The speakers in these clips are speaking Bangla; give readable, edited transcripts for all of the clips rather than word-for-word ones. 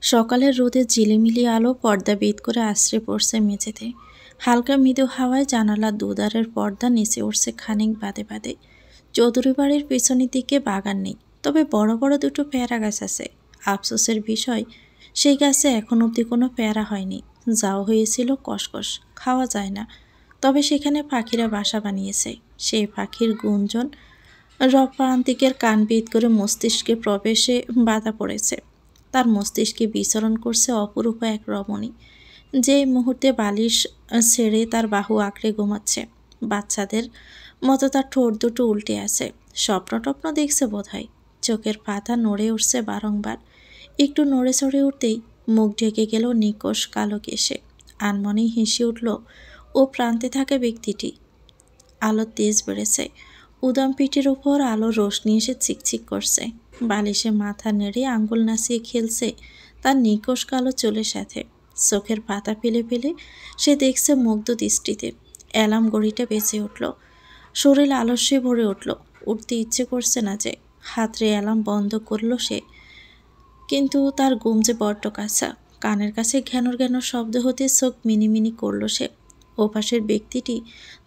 সকালের রোদের ঝিলিমিলি আলো পর্দা বেদ করে আশ্রে পড়ছে মেঝেতে। হালকা মৃদু হাওয়ায় জানালার দুধারের পর্দা নিচে উঠছে খানিক বাদে বাদে। চৌধুরী বাড়ির পেছনের দিকে বাগান নেই, তবে বড় বড় দুটো পেয়ারা গাছ আছে। আফসোসের বিষয়, সেই গাছে এখন অবধি কোনো পেয়ারা হয়নি। যাও হয়েছিল কসকস, খাওয়া যায় না। তবে সেখানে পাখিরা বাসা বানিয়েছে। সেই পাখির গুঞ্জন প্রান্তিকের কান বেদ করে মস্তিষ্কে প্রবেশে বাধা পড়েছে। তার মস্তিষ্কে বিচরণ করছে অপরূপ এক রমণী, যে মুহূর্তে বালিশ ছেড়ে তার বাহু আঁকড়ে ঘুমাচ্ছে। বাচ্চাদের মতো তার ঠোঁট দুটো উল্টে আছে। স্বপ্ন টপ্ন দেখছে বোধহয়। চোখের পাতা নড়ে উঠছে বারংবার। একটু নড়ে চড়ে উঠতেই মুখ ঢেকে গেল নিকোষ কালো কেশে। আনমনেই হেসে উঠল ও প্রান্তে থাকা ব্যক্তিটি। আলোর তেজ বেড়েছে। উদাম পিঠের উপর আলোর রোশনি এসে চিকচিক করছে। বালিশে মাথা নেড়ে আঙ্গুল নাচিয়ে খেলছে তার নিকোষ কালো চুলের সাথে। চোখের পাতা ফেলে ফেলে সে দেখছে মুগ্ধ দৃষ্টিতে। অ্যালার্ম ঘড়িটা বেঁচে উঠল। শরীর আলস্যে ভরে উঠল। উঠতে ইচ্ছে করছে না যে। হাতরে অ্যালার্ম বন্ধ করল সে। কিন্তু তার ঘুম যে বড্ড কাঁচা। কানের কাছে ঘ্যানর ঘ্যানর শব্দ হতে চোখ মিনিমিনি করল সে। ওপাশের ব্যক্তিটি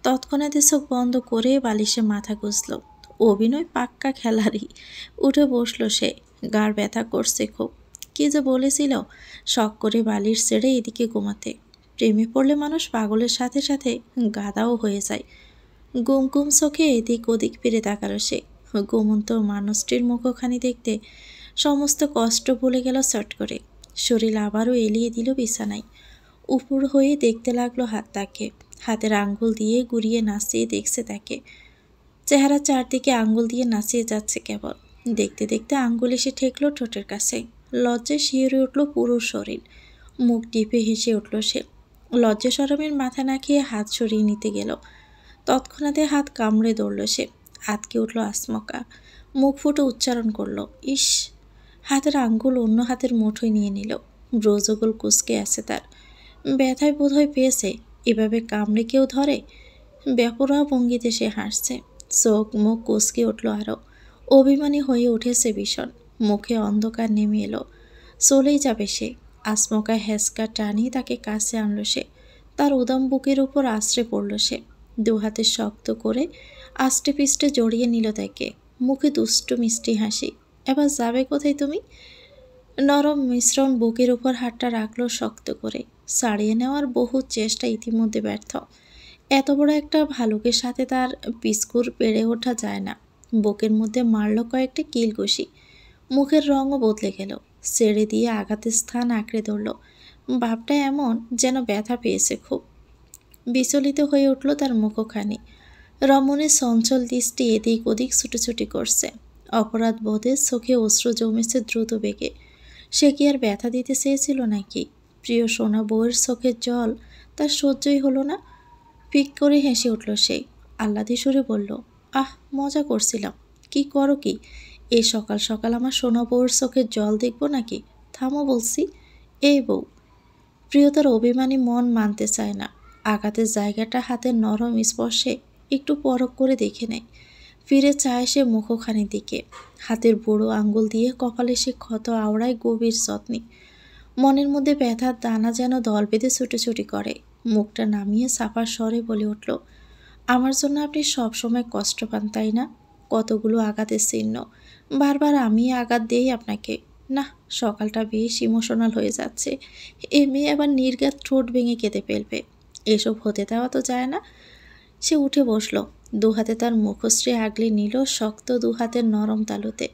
তৎক্ষণাৎ চোখ বন্ধ করে বালিশে মাথা গুঁজল। অভিনয় পাক্কা খেলারই। উঠে বসল সে। গাড় ব্যথা করছে খুব। কি যে বলেছিল, শখ করে বালিশ ছেড়ে এদিকে ঘুমাতে। প্রেমে পড়লে মানুষ পাগলের সাথে সাথে গাদাও হয়ে যায়। গুম গুম চোখে এদিক ওদিক ফিরে তাকালো সে। ঘুমন্ত মানুষটির মুখখানি দেখতে সমস্ত কষ্ট ভুলে গেল চট করে। শরীর আবারও এলিয়ে দিল বিছানায়। উপর হয়ে দেখতে লাগলো তাকে। হাতের আঙ্গুল দিয়ে ঘুরিয়ে নাচিয়ে দেখছে তাকে। চেহারা চারদিকে আঙ্গুল দিয়ে নাচিয়ে যাচ্ছে কেবল। দেখতে দেখতে আঙ্গুল এসে ঠেকল ঠোঁটের কাছে। লজ্জায় শিহরে উঠল পুরো শরীর। মুখ টিপে হেসে উঠল সে। লজ্জা শরমের মাথা না খেয়ে হাত সরিয়ে নিতে গেল। তৎক্ষণাতে হাত কামড়ে ধরল সে। আতকে উঠল আসমকা। মুখ ফুটে উচ্চারণ করল, ইস। হাতের আঙ্গুল অন্য হাতের মুঠোয় নিয়ে নিল। ব্রজগোল কুচকে আছে তার। ব্যথায় বোধহয় পেয়েছে। এভাবে কামড়ে কেউ ধরে? বেপরোয়া ভঙ্গিতে সে হাসছে। চোখ মুখ কুচকে উঠল আরও। অভিমানী হয়ে উঠেছে ভীষণ। মুখে অন্ধকার নেমে এলো। চলেই যাবে সে। আসমকা হেঁচকা টানি তাকে কাছে আনল সে। তার উদাম বুকের উপর আশ্রে পড়ল সে। দু হাতে শক্ত করে আষ্টে পিষ্টে জড়িয়ে নিল তাকে। মুখে দুষ্ট মিষ্টি হাসি। এবার যাবে কোথায় তুমি? নরম মিশ্রণ বুকের উপর হাতটা রাখল শক্ত করে। ছাড়িয়ে নেওয়ার বহু চেষ্টা ইতিমধ্যে ব্যর্থ। এত বড় একটা ভালুকের সাথে তার পিস্কুর পেরে ওঠা যায় না। বুকের মধ্যে মারল কয়েকটা কিলঘুষি। মুখের রঙও বদলে গেল। ছেড়ে দিয়ে আঘাতের স্থান আঁকড়ে ধরল। ভাবটা এমন যেন ব্যথা পেয়েছে খুব। বিচলিত হয়ে উঠল তার মুখখানি। রমণীর চঞ্চল দৃষ্টি এদিক ওদিক ছুটোছুটি করছে। অপরাধ বোধে চোখে অশ্রু জমেছে দ্রুত বেগে। সে কি আর ব্যথা দিতে চেয়েছিল নাকি? প্রিয় সোনা বউয়ের চোখের জল তার সহ্যই হলো না। ফিক করে হেসে উঠল সে। আহ্লাদে সুরে বলল, আহ, মজা করছিলাম। কি করো কি? এই সকাল সকাল আমার সোনা বউয়ের চোখের জল দেখব নাকি? থামো বলছি। এই বউ। প্রিয়তার অভিমানী মন মানতে চায় না। আঘাতের জায়গাটা হাতের নরম স্পর্শে একটু পরখ করে দেখে নেয়। ফিরে চায় সে মুখখানির দিকে। হাতের বুড়ো আঙ্গুল দিয়ে কপালে সে ক্ষত আওড়ায় গভীর যত্নে। মনের মধ্যে ব্যথার দানা যেন দল বেঁধে ছুটোছুটি করে। মুখটা নামিয়ে সাফার স্বরে বলে উঠল, আমার জন্য আপনি সবসময় কষ্ট পান তাই না? কতগুলো আঘাতের চিহ্ন। বারবার আমি আঘাত দিই আপনাকে। না, সকালটা বেশ ইমোশনাল হয়ে যাচ্ছে। এ মেয়ে আবার নির্ঘাত ঠোঁট ভেঙে কেঁদে ফেলবে। এসব হতে দেওয়া তো যায় না। সে উঠে বসল। দুহাতে তার মুখশ্রী আগলে নিল শক্ত দুহাতের নরম তালুতে।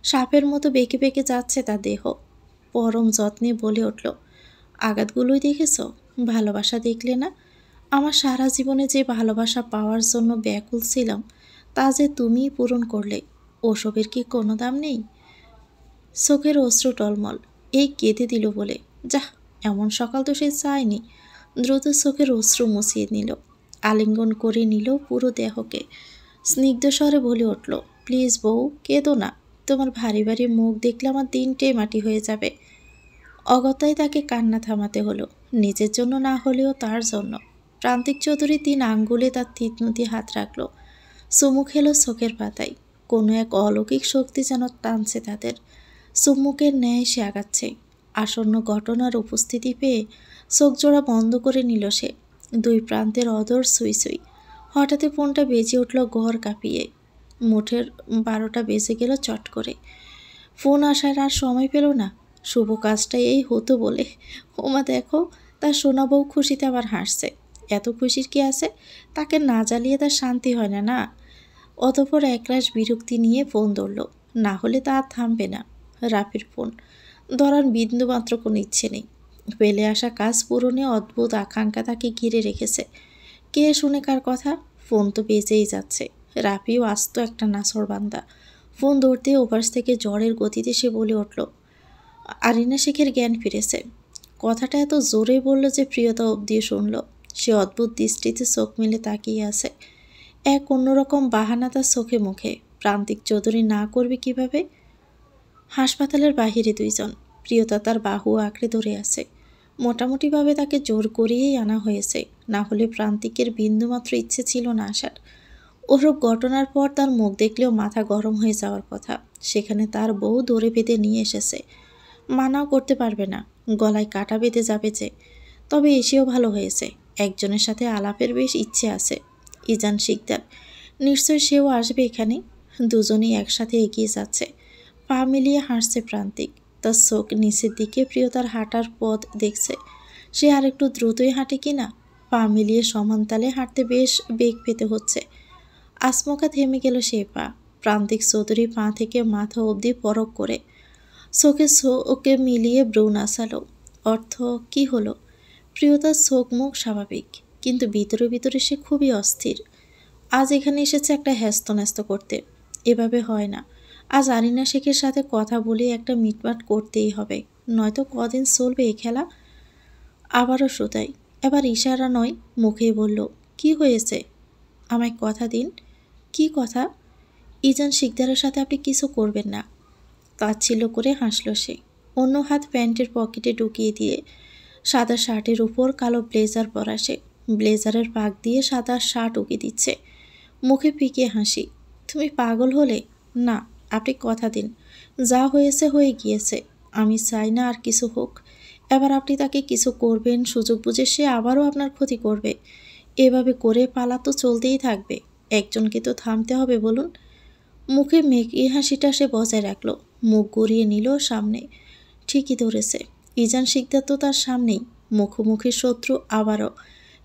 সাপের মতো বেঁকে বেঁকে যাচ্ছে তার দেহ। পরম যত্নে বলে উঠল, আঘাতগুলোই দেখেছ? ভালোবাসা দেখলে না? আমার সারা জীবনে যে ভালোবাসা পাওয়ার জন্য ব্যাকুল ছিলাম, তা যে তুমিই পূরণ করলে। ওসবের কি কোনো দাম নেই? চোখের অশ্রু টলমল। এই কেঁদে দিল বলে। যাহ, এমন সকাল তো সে চায়নি। দ্রুত চোখের অশ্রু মুছিয়ে নিল। আলিঙ্গন করে নিল পুরো দেহকে। স্নিগ্ধ স্বরে বলে উঠল, প্লিজ বউ, কেঁদো না। তোমার ভারী ভারী মুখ দেখলে আমার দিনটাই মাটি হয়ে যাবে। অগত্যাই তাকে কান্না থামাতে হলো। নিজের জন্য না হলেও তার জন্য। প্রান্তিক চৌধুরী 3 আঙ্গুলে তার থিতনতি হাত রাখল। চুমু খেলো চোখের পাতায়। কোনো এক অলৌকিক শক্তি যেন টানছে তাদের। চুম্বুকের ন্যায় সে আগাচ্ছে। আসন্ন ঘটনার উপস্থিতি পেয়ে চোখজোড়া বন্ধ করে নিল সে। দুই প্রান্তের অদর সুই সুই। হঠাৎই ফোনটা বেজে উঠল ঘর কাঁপিয়ে। মুঠের 12টা বেজে গেল চট করে। ফোন আসার আর সময় পেল না। শুভ কাজটা এই হতো বলে। ওমা দেখো, তার সোনা বউ খুশিতে আবার হাসছে। এত খুশির কি আছে? তাকে না জ্বালিয়ে তার শান্তি হয় না না। অতঃপর একরাশ বিরক্তি নিয়ে ফোন ধরল। না হলে তা আর থামবে না। রাফির ফোন ধরার বিন্দুমাত্র কোনো ইচ্ছে নেই। পেলে আসা কাজ পূরণে অদ্ভুত আকাঙ্ক্ষা তাকে ঘিরে রেখেছে। কে শুনে কার কথা? ফোন তো বেজেই যাচ্ছে। রাফিও আস্ত একটা নাছোড়বান্দা। ফোন ধরতে ওপাশ থেকে ঝড়ের গতিতে সে বলে উঠল, আরিনা শেখের জ্ঞান ফিরেছে। কথাটা এত জোরে বলল যে প্রিয়তা অবধি শুনল। সে অদ্ভুত দৃষ্টিতে চোখ মেলে তাকিয়ে আছে। এক অন্যরকম বাহানা তার চোখে মুখে। প্রান্তিক চৌধুরী না করবে কিভাবে? হাসপাতালের বাহিরে দুইজন। প্রিয়তা তার বাহু আঁকড়ে ধরে আছে। মোটামুটিভাবে তাকে জোর করিয়েই আনা হয়েছে, না হলে প্রান্তিকের বিন্দুমাত্র ইচ্ছে ছিল না আসার। ওসব ঘটনার পর তার মুখ দেখলেও মাথা গরম হয়ে যাওয়ার কথা। সেখানে তার বউ ধরে বেঁধে নিয়ে এসেছে। মানাও করতে পারবে না, গলায় কাটা বেঁধে যাবে যে। তবে এসেও ভালো হয়েছে, একজনের সাথে আলাপের বেশ ইচ্ছে আছে। ইজান শিকদার, নিশ্চয় সেও আসবে এখানে। দুজনেই একসাথে এগিয়ে যাচ্ছে। পা মিলিয়ে হাসছে প্রান্তিক। তার চোখ নিচের দিকে প্রিয়তার হাঁটার পথ দেখছে। সে আর একটু দ্রুতই হাঁটে কিনা। পা মিলিয়ে সমান তালে হাঁটতে বেশ বেগ পেতে হচ্ছে। আচমকা থেমে গেল সে পা। প্রান্তিক চৌধুরী পা থেকে মাথা অবধি পরক করে চোখে মিলিয়ে ব্রু নাচালো। অর্থ কি হলো? প্রিয়তার চোখ মুখ স্বাভাবিক, কিন্তু ভিতরে ভিতরে সে খুবই অস্থির। আজ এখানে এসেছে একটা হ্যাস্ত করতে। এভাবে হয় না। আজ আরিনা শেখের সাথে কথা বলে একটা মিটমাট করতেই হবে, নয়তো কদিন চলবে এই খেলা। আবারও শোধাই। এবার ইশারা নয়, মুখেই বলল, কি হয়েছে? আমায় কথা দিন। কি কথা? ইজান শিকদারের সাথে আপনি কিছু করবেন না। তাচ্ছিল্য করে হাসল সে। অন্য হাত প্যান্টের পকেটে ঢুকিয়ে দিয়ে সাদা শার্টের উপর কালো ব্লেজার পরা সে। ব্লেজারের পাক দিয়ে সাদা শার্ট উকি দিচ্ছে। মুখে ফিকে হাসি। তুমি পাগল হলে? না, আপনি কথা দিন। যা হয়েছে হয়ে গিয়েছে। আমি চাই না আর কিছু হোক। এবার আপনি তাকে কিছু করবেন, সুযোগ বুঝে সে আবারও আপনার ক্ষতি করবে। এভাবে করে পালা তো চলতেই থাকবে। একজনকে তো থামতে হবে বলুন। মুখে মেঘে হাসিটা সে বজায় রাখল। মুখ গড়িয়ে নিল সামনে। ঠিকই ধরেছে, ইজান শিকদার তো তার সামনেই, মুখোমুখি শত্রু। আবারও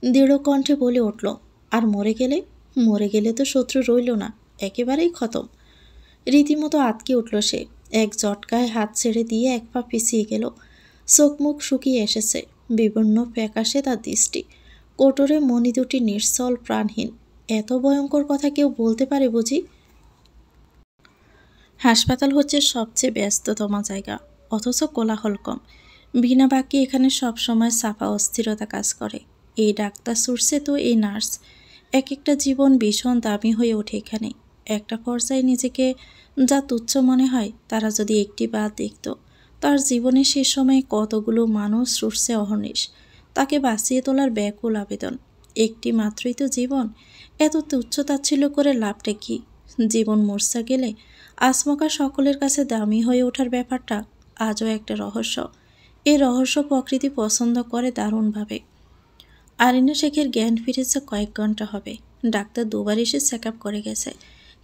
দৃঢ় কণ্ঠে বলে উঠল, আর মরে গেলে? মরে গেলে তো শত্রু রইল না, একেবারেই খতম। রীতিমতো আটকে উঠল সে। এক জটকায় হাত ছেড়ে দিয়ে এক পা পিছিয়ে গেল। চোখ মুখ শুকিয়ে এসেছে। বিবর্ণ ফ্যাকাশে তার দৃষ্টি। কোটরে মণি দুটি নিশ্চল, প্রাণহীন। এত ভয়ঙ্কর কথা কেউ বলতে পারে বুঝি? হাসপাতাল হচ্ছে সবচেয়ে ব্যস্ততম জায়গা, অথচ কোলাহল কম। বিনা বাক্যে এখানে সবসময় চাপা অস্থিরতা কাজ করে। এই ডাক্তার সুরসে তো এই নার্স। এক একটা জীবন ভীষণ দামি হয়ে ওঠে এখানে। একটা পর্যায়ে নিজেকে যা তুচ্ছ মনে হয়, তারা যদি একটি বার দেখত তার জীবনে সে সময় কতগুলো মানুষ সুরসে অহর্নিশ। তাকে বাঁচিয়ে তোলার ব্যাকুল আবেদন। একটি মাত্রই তো জীবন, এত তুচ্ছ তাচ্ছিল্য করে লাভটা কি? জীবন মূর্ছা গেলে আচমকা সকলের কাছে দামি হয়ে ওঠার ব্যাপারটা আজও একটা রহস্য। এই রহস্য প্রকৃতি পছন্দ করে দারুণভাবে। আরিনা শেখের জ্ঞান ফিরেছে কয়েক ঘন্টা হবে। ডাক্তার দুবার এসে চেক আপ করে গেছে।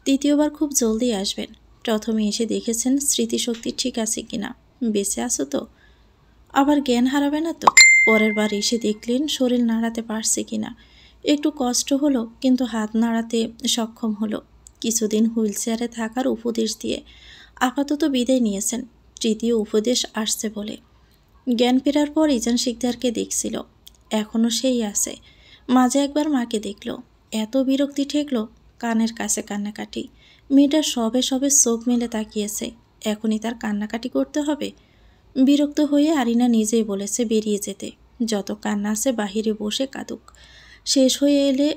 তৃতীয়বার খুব জলদি আসবেন। প্রথমে এসে দেখেছেন স্মৃতিশক্তি ঠিক আছে কিনা, বেঁচে আছো তো, আবার জ্ঞান হারাবে না তো। পরের বার এসে দেখলেন শরীর নাড়াতে পারছে কিনা। একটু কষ্ট হলো, কিন্তু হাত নাড়াতে সক্ষম হলো। কিছুদিন হুইল চেয়ারে থাকার উপদেশ দিয়ে আপাতত বিদায় নিয়েছেন। তৃতীয় উপদেশ আসছে বলে। জ্ঞান ফেরার পর ইজান শিকদারকে দেখছিল, এখনও সেই আছে। মাঝে একবার মাকে দেখল, এত বিরক্তি ঠেকল, কানের কাছে কান্নাকাটি। মেয়েটা সবে সবে চোখ মেলে তাকিয়েছে, এখনই তার কান্নাকাটি করতে হবে? বিরক্ত হয়ে আরিনা নিজেই বলেছে বেরিয়ে যেতে। যত কান্না আছে বাহিরে বসে কাঁদুক, শেষ হয়ে এলে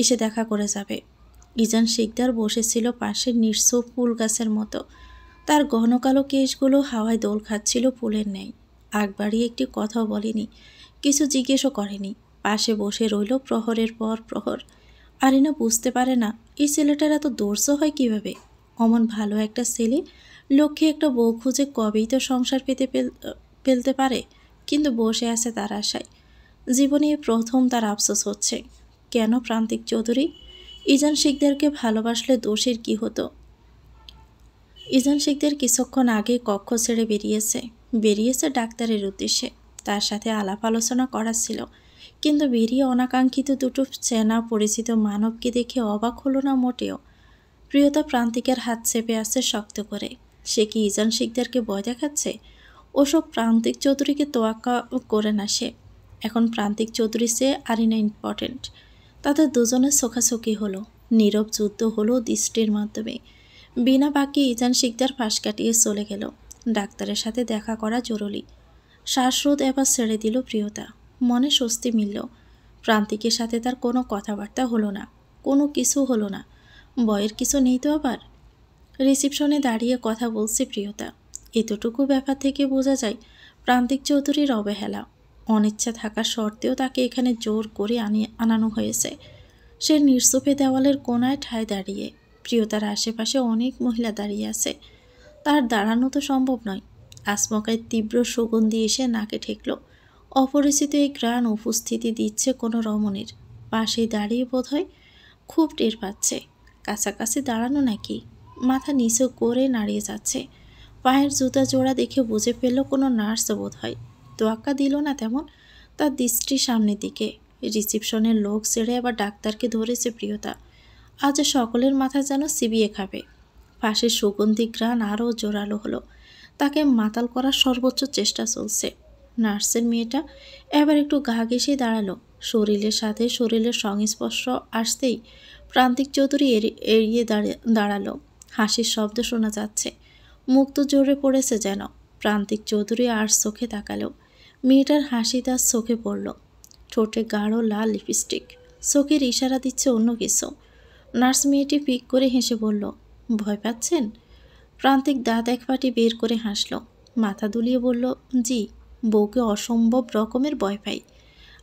এসে দেখা করে যাবে। ইজান শিকদার বসেছিল পাশের নিঃস্ব ফুল গাছের মতো। তার ঘন কালো কেশগুলো হাওয়ায় দোল খাচ্ছিল ফুলের ন্যায়। আগ বাড়িয়ে একটি কথাও বলেনি, কিছু জিজ্ঞেসও করেনি। পাশে বসে রইল প্রহরের পর প্রহর। আরিনা বুঝতে পারে না এই ছেলেটার এত দর্শ হয় কিভাবে। অমন ভালো একটা ছেলে, লক্ষ্যে একটা বউ খুঁজে কবেই তো সংসার পেতে ফেলতে পারে, কিন্তু বসে আছে তার আশায়। জীবনে এই প্রথম তার আফসোস হচ্ছে, কেন প্রান্তিক চৌধুরী ইজান শিকদারকে ভালোবাসলে দোষের কি হতো? ইজান শিকদার কিছুক্ষণ আগে কক্ষ ছেড়ে বেরিয়েছে ডাক্তারের উদ্দেশ্যে। তার সাথে আলাপ আলোচনা করা ছিল, কিন্তু বেরিয়ে অনাকাঙ্ক্ষিত দুটো চেনা পরিচিত মানবকে দেখে অবাক হলো না মোটেও। প্রিয়তা প্রান্তিকের হাত চেপে আছে শক্ত করে। সে কি ইজান শিকদারকে ভয় দেখাচ্ছে? ওসব প্রান্তিক চৌধুরীকে তোয়াক্কা করে না সে। এখন প্রান্তিক চৌধুরী চেয়ে আরিনা ইম্পর্টেন্ট। তাদের দুজনের চোখাচোখি হলো, নীরব যুদ্ধ হলো দৃষ্টির মাধ্যমে। বিনা বাকি ইজান শিকদার পাশ কাটিয়ে চলে গেল। ডাক্তারের সাথে দেখা করা জরুরি। শ্বাসরোধ এবার ছেড়ে দিল প্রিয়তা। মনে স্বস্তি মিলল। প্রান্তিকের সাথে তার কোনো কথাবার্তা হলো না, কোনো কিছু হলো না। ভয়ের কিছু নেই তো আবার। রিসিপশনে দাঁড়িয়ে কথা বলছে প্রিয়তা। এতটুকু ব্যাপার থেকে বোঝা যায় প্রান্তিক চৌধুরীর অবহেলা। অনিচ্ছা থাকা সত্ত্বেও তাকে এখানে জোর করে আনানো হয়েছে। সে নিঃস্বপে দেওয়ালের কোনায় ঠায় দাঁড়িয়ে। প্রিয়তার আশেপাশে অনেক মহিলা দাঁড়িয়ে আছে। তার দাঁড়ানো তো সম্ভব নয়। আচমকায় তীব্র সুগন্ধি এসে নাকে ঠেকল। অপরিচিত এই গ্রাণ উপস্থিতি দিচ্ছে কোনো রমণীর। পাশেই দাঁড়িয়ে বোধহয় খুব টের পাচ্ছে। কাছাকাছি দাঁড়ানো নাকি? মাথা নিচু করে নাড়িয়ে যাচ্ছে। পায়ের জুতা জোড়া দেখে বুঝে ফেলল কোনো নার্স বোধ হয়। তোয়াক্কা দিল না তেমন। তার দৃষ্টি সামনের দিকে। রিসিপশনের লোক ছেড়ে আবার ডাক্তারকে ধরেছে প্রিয়তা। আজ সকলের মাথা যেন চিবিয়ে খাবে। পাশের সুগন্ধি ঘ্রাণ আরও জোরালো হলো। তাকে মাতাল করার সর্বোচ্চ চেষ্টা চলছে। নার্সের মেয়েটা এবার একটু গা ঘেঁষে দাঁড়ালো। শরীরের সাথে শরীরের সংস্পর্শ আসতেই প্রান্তিক চৌধুরী এড়িয়ে দাঁড়ালো। হাসির শব্দ শোনা যাচ্ছে। মুক্ত জোরে পড়েছে যেন। প্রান্তিক চৌধুরী আর চোখে তাকালো। মেয়েটার হাসি তার চোখে পড়ল। ঠোঁটে গাঢ় লাল লিপস্টিক। চোখের ইশারা দিচ্ছে অন্য কিছু। নার্স মেয়েটি পিক করে হেসে বলল, ভয় পাচ্ছেন? প্রান্তিক দাঁত এক পাটি বের করে হাসল। মাথা দুলিয়ে বলল, জি, বউকে অসম্ভব রকমের ভয় পাই।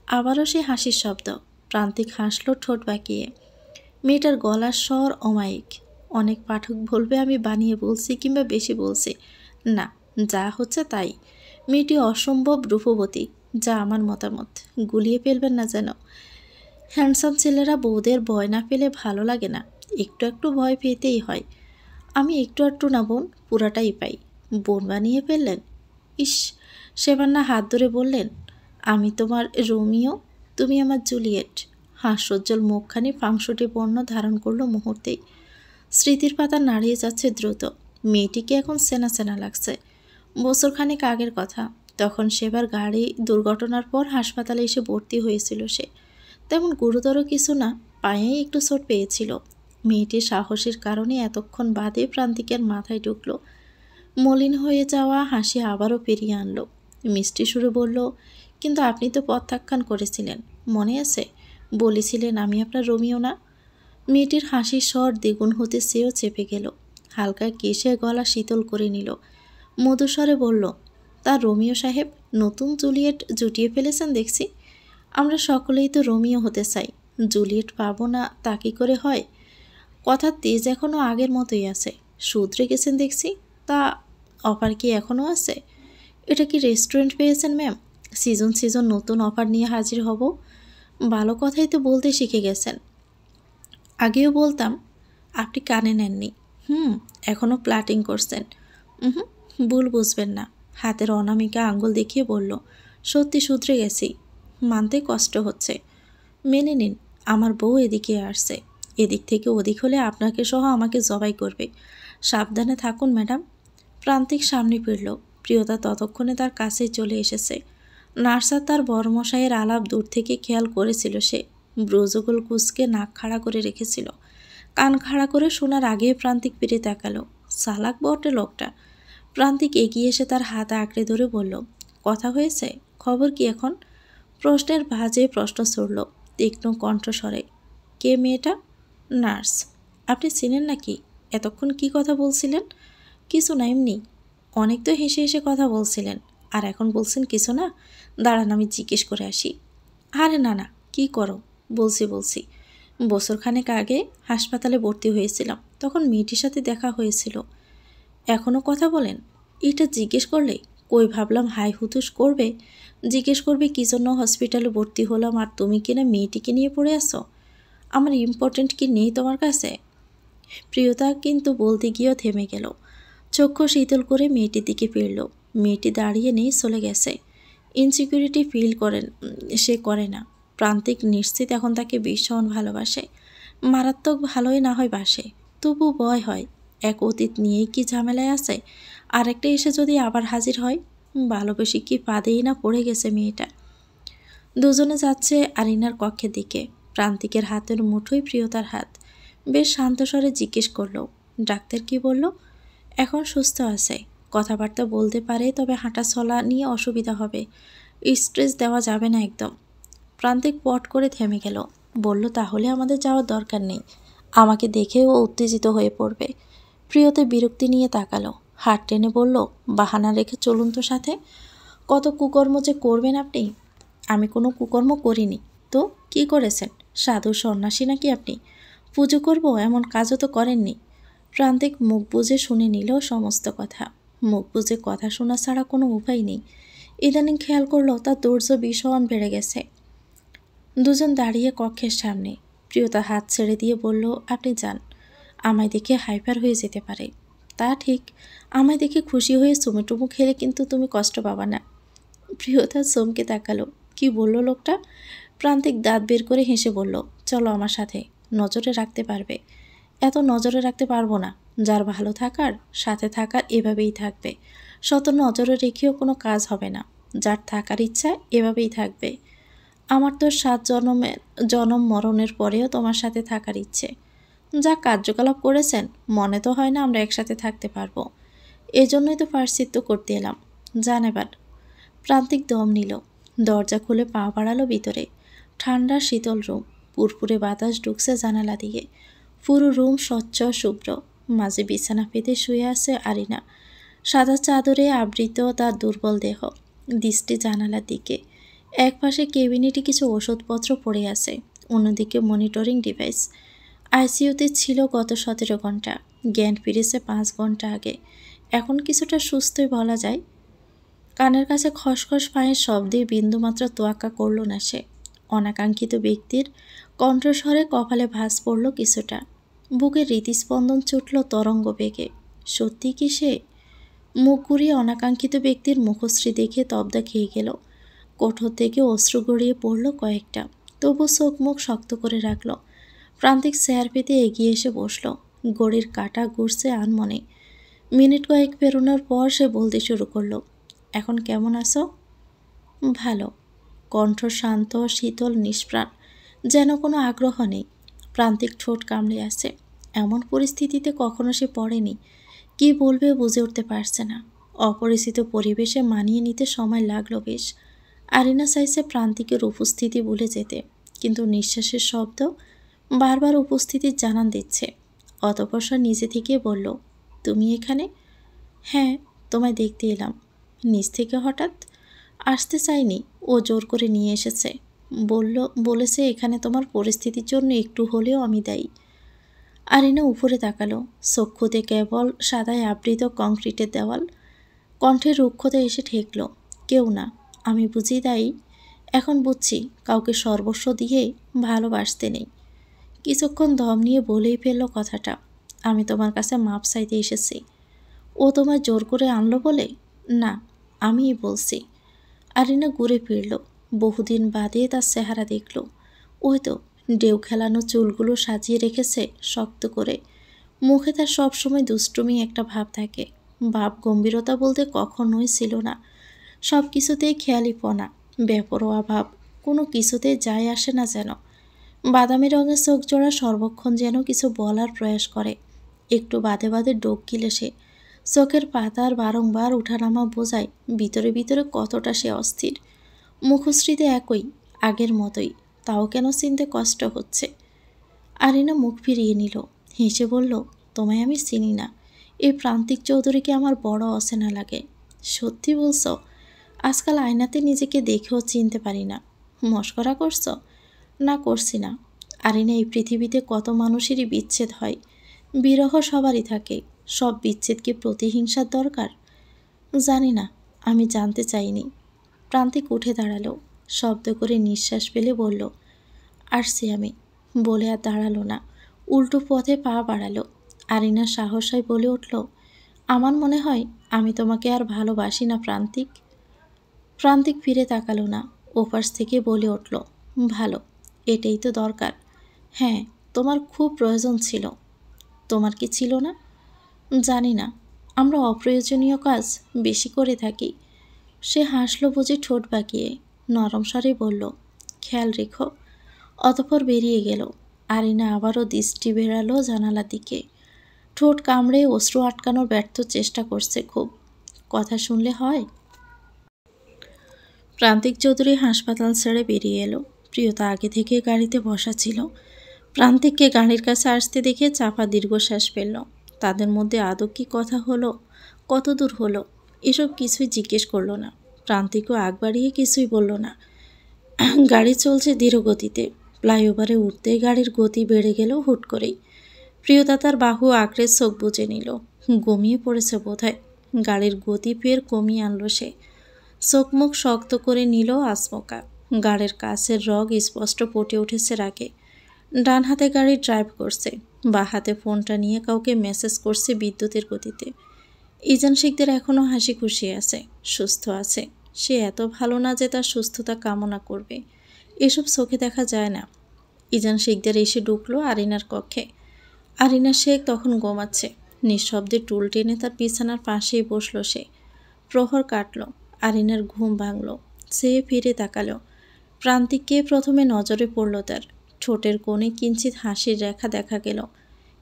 আবারও সে হাসির শব্দ। প্রান্তিক হাসল ঠোঁট বাঁকিয়ে। মেয়েটার গলার স্বর অমায়িক। অনেক পাঠক বলবে আমি বানিয়ে বলছি কিংবা বেশি বলছি। না, যা হচ্ছে তাই। মেয়েটি অসম্ভব রূপবতী, যা আমার মতামত। গুলিয়ে ফেলবেন না যেন। হ্যান্ডসাম ছেলেরা বউদের ভয় না পেলে ভালো লাগে না। একটু একটু ভয় পেতেই হয়। আমি একটু একটু না বোন, পুরাটাই পাই। বোন বানিয়ে ফেললেন? ইস! সেবার না হাত ধরে বললেন, আমি তোমার রোমিও, তুমি আমার জুলিয়েট। হাস্যোজ্জ্বল মুখখানি পাংশুটি বর্ণ ধারণ করল মুহূর্তেই। স্মৃতির পাতা নাড়িয়ে যাচ্ছে দ্রুত। মেয়েটিকে এখন চেনা চেনা লাগছে। বছরখানেক আগের কথা। তখন সেবার গাড়ি দুর্ঘটনার পর হাসপাতালে এসে ভর্তি হয়েছিল সে। তেমন গুরুতর কিছু না, পায়েই একটু চোট পেয়েছিল। মেয়েটির সাহসের কারণে এতক্ষণ বাদে প্রান্তিকের মাথায় ঢুকল। মলিন হয়ে যাওয়া হাসি আবারও পেরিয়ে আনলো। মিষ্টি সুরে বলল, কিন্তু আপনি তো প্রত্যাখ্যান করেছিলেন, মনে আছে? বলেছিলেন আমি আপনার রোমিও না। মেয়েটির হাসির স্বর দ্বিগুণ হতে চেয়েও চেপে গেল। হালকা কেশে গলা শীতল করে নিল। মধুস্বরে বলল, তার রোমিও সাহেব, নতুন জুলিয়েট জুটিয়ে ফেলেছেন দেখছি। আমরা সকলেই তো রোমিও হতে চাই। জুলিয়েট পাবো না তা কি করে হয়? কথার তেজ এখনও আগের মতোই আছে। শুধরে গেছেন দেখছি। তা অফার কি এখনও আছে? এটা কি রেস্টুরেন্ট পেয়েছেন ম্যাম? সিজন নতুন অফার নিয়ে হাজির হব। ভালো কথাই তো বলতে শিখে গেছেন। আগেও বলতাম, আপনি কানে নেননি। এখনও প্ল্যাটিং করছেন। ভুল বুঝবেন না। হাতের অনামিকা আঙ্গুল দেখিয়ে বলল, সত্যি শুধরে গেছি। মানতে কষ্ট হচ্ছে। মেনে নিন, আমার বউ এদিকে আসছে। এদিক থেকে ওদিক হলে আপনাকে সহ আমাকে জবাই করবে। সাবধানে থাকুন ম্যাডাম। প্রান্তিক সামনে ফিরল। প্রিয়তা ততক্ষণে তার কাছেই চলে এসেছে। নার্সার তার বড়মশাইয়ের আলাপ দূর থেকে খেয়াল করেছিল সে। ব্রজগোল কুচকে নাক খাড়া করে রেখেছিল। কান খাড়া করে শোনার আগে প্রান্তিক ফিরে তাকালো। চালাক বটে লোকটা। প্রান্তিক এগিয়ে এসে তার হাত আঁকড়ে ধরে বলল, কথা হয়েছে? খবর কি এখন? প্রশ্নের ভাঁজে প্রশ্ন ছড়ল তীক্ষ্ণ কণ্ঠস্বরে। কে মেয়েটা? নার্স। আপনি চিনেন নাকি? এতক্ষণ কি কথা বলছিলেন? কিছু না, এমনি। অনেক তো হেসে হেসে কথা বলছিলেন, আর এখন বলছেন কিছু না। দাঁড়ান আমি জিজ্ঞেস করে আসি। আরে না না, কি করো? বলছি। বছরখানেক আগে হাসপাতালে ভর্তি হয়েছিলাম, তখন মেয়েটির সাথে দেখা হয়েছিল। এখনও কথা বলেন? এটা জিজ্ঞেস করলে কই ভাবলাম হাই হুতুশ করবে, জিজ্ঞেস করবে কী জন্য হসপিটালে ভর্তি হলাম আর তুমি কিনা মেয়েটিকে নিয়ে পড়ে আসো। আমার ইম্পর্ট্যান্ট কি নেই তোমার কাছে? প্রিয়তা কিন্তু বলতে গিয়েও থেমে গেল। চক্ষু শীতল করে মেয়েটির দিকে ফিরল। মেয়েটি দাঁড়িয়ে নেই, চলে গেছে। ইনসিকিউরিটি ফিল সে করে না। প্রান্তিক নিশ্চিত এখন তাকে ভীষণ ভালোবাসে, মারাত্মক ভালোই না হয় বাসে, তবু ভয় হয় এক অতীত নিয়েই কি ঝামেলায় আছে, আরেকটা এসে যদি আবার হাজির হয়। ভালোবেসে কি ফাঁদেই না পড়ে গেছে মেয়েটা। দুজনে যাচ্ছে আরিনার কক্ষের দিকে। প্রান্তিকের হাতের মুঠোই প্রিয়তার হাত। বেশ শান্ত স্বরে জিজ্ঞেস করলো, ডাক্তার কি বলল? এখন সুস্থ আছে, কথাবার্তা বলতে পারে, তবে হাঁটা চলা নিয়ে অসুবিধা হবে, স্ট্রেস দেওয়া যাবে না একদম। প্রান্তিক পট করে থেমে গেল। বলল, তাহলে আমাদের যাওয়ার দরকার নেই, আমাকে দেখে ও উত্তেজিত হয়ে পড়বে। প্রিয়তে বিরক্তি নিয়ে তাকালো, হাত টেনে বলল, বাহানা রেখে চলুন তো সাথে। কত কুকর্ম যে করবেন আপনি। আমি কোনো কুকর্ম করিনি তো। কি করেছেন? সাধু সন্ন্যাসী নাকি আপনি? পুজো করব এমন কাজও তো করেননি। প্রান্তিক মুখ বুজে শুনে নিল সমস্ত কথা। মুখ বুজে কথা শোনা ছাড়া কোনো উপায় নেই। ইদানিং খেয়াল করলো তার ধৈর্য ভীষণ বেড়ে গেছে। দুজন দাঁড়িয়ে কক্ষের সামনে। প্রিয়তা হাত ছেড়ে দিয়ে বলল, আপনি যান, আমায় দেখে হাইপার হয়ে যেতে পারে। তা ঠিক, আমায় দেখে খুশি হয়ে চুমুটুমু খেলে কিন্তু তুমি কষ্ট পাবা না। প্রিয়তা চমকে তাকালো, কি বলল লোকটা? প্রান্তিক দাঁত বের করে হেসে বলল, চলো আমার সাথে, নজরে রাখতে পারবে। এত নজরে রাখতে পারবো না। যার ভালো থাকার সাথে থাকার এভাবেই থাকবে, শত নজরে রেখেও কোনো কাজ হবে না। যার থাকার ইচ্ছা এভাবেই থাকবে। আমার তো 7 জনম মরণের পরেও তোমার সাথে থাকার ইচ্ছে। যা কার্যকলাপ করেছেন, মনে তো হয় না আমরা একসাথে থাকতে পারবো। এজন্যই তো প্রায়শ্চিত্ত করতে এলাম। যান এবার। প্রান্তিক দম নিল, দরজা খুলে পা বাড়ালো ভিতরে। ঠান্ডা শীতল রুম, পুরপুরে বাতাস ঢুকছে জানালা দিয়ে। পুরো রুম স্বচ্ছ শুভ্র। মাঝে বিছানা পেতে শুয়ে আছে আরিনা, সাদা চাদরে আবৃত তার দুর্বল দেহ। দৃষ্টি জানালার দিকে। একপাশে কেবিনেটে কিছু ওষুধপত্র পড়ে আছে, অন্যদিকে মনিটরিং ডিভাইস। আইসিইউতে ছিল গত 17 ঘন্টা, জ্ঞান ফিরেছে 5 ঘন্টা আগে। এখন কিছুটা সুস্থই বলা যায়। কানের কাছে খসখস পায়ের শব্দে বিন্দুমাত্র তোয়াক্কা করল না সে। অনাকাঙ্ক্ষিত ব্যক্তির কণ্ঠস্বরে কপালে ভাঁজ পড়ল কিছুটা। বুকের হৃদস্পন্দন ছুটল তরঙ্গ বেগে। সত্যি কি সে? মুখ ঘুরিয়ে অনাকাঙ্ক্ষিত ব্যক্তির মুখশ্রী দেখে তবদা খেয়ে গেল। কোঠর থেকে অশ্রু গড়িয়ে পড়ল কয়েকটা, তবু চোখ মুখ শক্ত করে রাখল। প্রান্তিক চেয়ার পেতে এগিয়ে এসে বসল। ঘড়ির কাঁটা ঘুরছে আনমনে। মিনিট কয়েক পেরোনোর পর সে বলতে শুরু করলো, এখন কেমন আছো? ভালো। কণ্ঠ শান্ত, শীতল, নিষ্প্রাণ, যেন কোনো আগ্রহ নেই। প্রান্তিক ঠোঁট কামড়ে আছে। এমন পরিস্থিতিতে কখনো সে পড়েনি। কি বলবে বুঝে উঠতে পারছে না। অপরিচিত পরিবেশে মানিয়ে নিতে সময় লাগলো বেশ। আরিনা চাইছে প্রান্তিকের উপস্থিতি ভুলে যেতে, কিন্তু নিঃশ্বাসের শব্দ বারবার উপস্থিতির জানান দিচ্ছে। অতঃপর সে নিজে থেকে বলল, তুমি এখানে? হ্যাঁ, তোমায় দেখতে এলাম। নিজ থেকে হঠাৎ? আসতে চাইনি, ও জোর করে নিয়ে এসেছে। বলেছে এখানে তোমার পরিস্থিতির জন্য একটু হলেও আমি দায়ী। আরিনা উপরে তাকালো। চক্ষুতে কেবল সাদায় আবৃত কংক্রিটের দেওয়াল। কণ্ঠে রুক্ষতা এসে ঠেকল, কেউ না, আমি বুঝি দায়ী। এখন বুঝছি কাউকে সর্বস্ব দিয়ে ভালোবাসতে নেই। কিছুক্ষণ দম নিয়ে বলেই ফেলল কথাটা, আমি তোমার কাছে মাপ চাইতে এসেছি। ও তোমায় জোর করে আনলো বলে? না, আমিই বলছি। আরিনা ঘুরে ফিরল। বহুদিন বাদে তার চেহারা দেখল। ওই তো ঢেউ খেলানো চুলগুলো সাজিয়ে রেখেছে শক্ত করে। মুখে তার সবসময় দুষ্টুমি একটা ভাব থাকে। ভাব গম্ভীরতা বলতে কখনোই ছিল না। সব কিছুতেই খেয়ালিপনা, বেপরোয়া ভাব, কোনো কিছুতেই যায় আসে না যেন। বাদামি রঙের চোখ জোড়া সর্বক্ষণ যেন কিছু বলার প্রয়াস করে। একটু বাদে বাদে ডোক গিলে সে। চোখের পাতার বারংবার উঠানামা বোঝায় ভিতরে ভিতরে কতটা সে অস্থির। মুখশ্রীতে একই, আগের মতোই, তাও কেন চিনতে কষ্ট হচ্ছে। আরিনা মুখ ফিরিয়ে নিল, হেসে বলল, তোমায় আমি চিনি না। এই প্রান্তিক চৌধুরীকে আমার বড় অচেনা লাগে। সত্যি বলছো? আজকাল আয়নাতে নিজেকে দেখেও চিনতে পারি না। মস্করা করছো? না, করছি না। আরিনা, এই পৃথিবীতে কত মানুষেরই বিচ্ছেদ হয়, বিরহ সবারই থাকে। সব বিচ্ছেদ কি প্রতিহিংসার দরকার? জানি না, আমি জানতে চাইনি। প্রান্তিক উঠে দাঁড়ালো, শব্দ করে নিঃশ্বাস ফেলে বলল, আসছি আমি। বলে আর দাঁড়ালো না, উল্টো পথে পা বাড়ালো। আরিনা সাহস হয় বলে উঠল, আমার মনে হয় আমি তোমাকে আর ভালোবাসি না প্রান্তিক। প্রান্তিক ফিরে তাকালো না, ওপাশ থেকে বলে উঠল, ভালো, এটাই তো দরকার। হ্যাঁ, তোমার খুব প্রয়োজন ছিল। তোমার কি ছিল না? জানি না, আমরা অপ্রয়োজনীয় কাজ বেশি করে থাকি। সে হাসলো বুঝি ঠোঁট বাঁকিয়ে, নরম স্বরে বলল, খেয়াল রেখো। অতঃপর বেরিয়ে গেল। আরিনা আবারও দৃষ্টি বেড়ালো জানালার দিকে। ঠোঁট কামড়ে অশ্রু আটকানোর ব্যর্থ চেষ্টা করছে খুব। কথা শুনলে হয়। প্রান্তিক চৌধুরী হাসপাতাল ছেড়ে বেরিয়ে এলো। প্রিয়তা আগে থেকে গাড়িতে বসা ছিল। প্রান্তিককে গাড়ির কাছে আসতে দেখে চাপা দীর্ঘশ্বাস ফেলল। তাদের মধ্যে আদৌ কি কথা হলো, কত দূর হলো, এসব কিছুই জিজ্ঞেস করলো না। প্রান্তিকও আগ বাড়িয়ে কিছুই বলল না। গাড়ি চলছে ধীর গতিতে। ফ্লাইওভারে উঠতেই গাড়ির গতি বেড়ে গেল হুট করেই। প্রিয়তা তার বাহু আঁকড়ে চোখ বুজে নিল। ঘুমিয়ে পড়েছে বোধহয়। গাড়ির গতি ফের কমিয়ে আনলো সে। চোখ মুখ শক্ত করে নিল আচমকা। গাড়ির কাছের রগ স্পষ্ট ফুটে উঠেছে রাগে। ডান হাতে গাড়ি ড্রাইভ করছে, বা হাতে ফোনটা নিয়ে কাউকে মেসেজ করছে বিদ্যুতের গতিতে। ইজান শিকদার এখনও হাসি খুশি আছে, সুস্থ আছে। সে এত ভালো না যে তার সুস্থতা কামনা করবে। এসব চোখে দেখা যায় না। ইজান শিকদার এসে ঢুকলো আরিনার কক্ষে। আরিনা শেখ তখন ঘুমাচ্ছে। নিঃশব্দে টুল টেনে তার বিছানার পাশেই বসলো সে। প্রহর কাটল, আরিনার ঘুম ভাঙল। সে ফিরে তাকালো। প্রান্তিককে প্রথমে নজরে পড়ল তার। ঠোঁটের কোণে কিঞ্চিত হাসির রেখা দেখা গেল।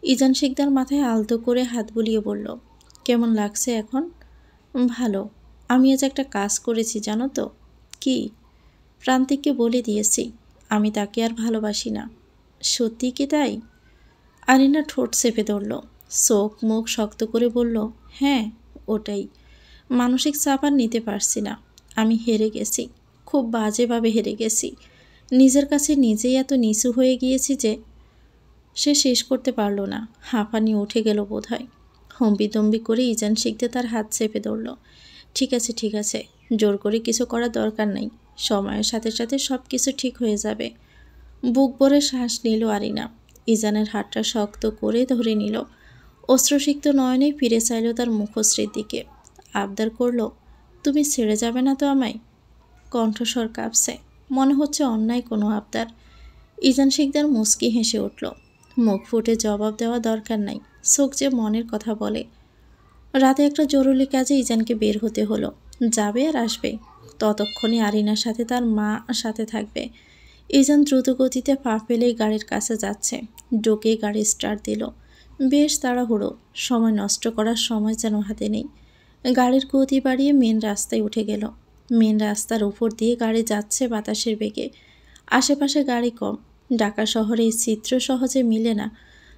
ইজান শিকদার মাথায় আলতো করে হাত বুলিয়ে বলল, কেমন লাগছে এখন? ভালো। আমি আজ একটা কাজ করেছি জানো তো? কি? প্রান্তিককে বলে দিয়েছি আমি তাকে আর ভালোবাসি না। সত্যি কি তাই? আরিনা ঠোঁট চেপে ধরল, চোখ মুখ শক্ত করে বলল, হ্যাঁ, ওটাই। মানসিক চাপ আর নিতে পারছি না। আমি হেরে গেছি, খুব বাজেভাবে হেরে গেছি। নিজের কাছে নিজেই এত নিচু হয়ে গিয়েছি যে। সে শেষ করতে পারল না। হাঁপানি উঠে গেল বোধ হয়। হম্বিতম্বি করে ইজান শিখতে তার হাত চেপে ধরল। ঠিক আছে, ঠিক আছে, জোর করে কিছু করার দরকার নেই। সময়ের সাথে সাথে সব কিছু ঠিক হয়ে যাবে। বুক ভরে শ্বাস নিল আরিনা। ইজানের হাতটা শক্ত করে ধরে নিল। অশ্রুসিক্ত নয়নে ফিরে চাইল তার মুখশ্রীর দিকে। আবদার করল, তুমি ছেড়ে যাবে না তো আমায়? কণ্ঠস্বর কাঁপছে, মনে হচ্ছে অন্যায় কোনো আবদার। ইজান শিকদার মুচকি হেসে উঠল। মুখ ফুটে জবাব দেওয়া দরকার নাই, চোখ যে মনের কথা বলে। রাতে একটা জরুরি কাজে ইজানকে বের হতে হলো। যাবে আর আসবে। ততক্ষণে আরিনার সাথে তার মা সাথে থাকবে। ইজান দ্রুত গতিতে পা ফেলে গাড়ির কাছে যাচ্ছে। ঢুকে গাড়ি স্টার্ট দিল। বেশ তাড়াহুড়ো, সময় নষ্ট করার সময় যেন হাতে নেই। গাড়ির গতি বাড়িয়ে মেন রাস্তায় উঠে গেল। মেন রাস্তার উপর দিয়ে গাড়ি যাচ্ছে বাতাসের বেগে। আশেপাশে গাড়ি কম। ঢাকা শহরে এই চিত্র সহজে মিলে না।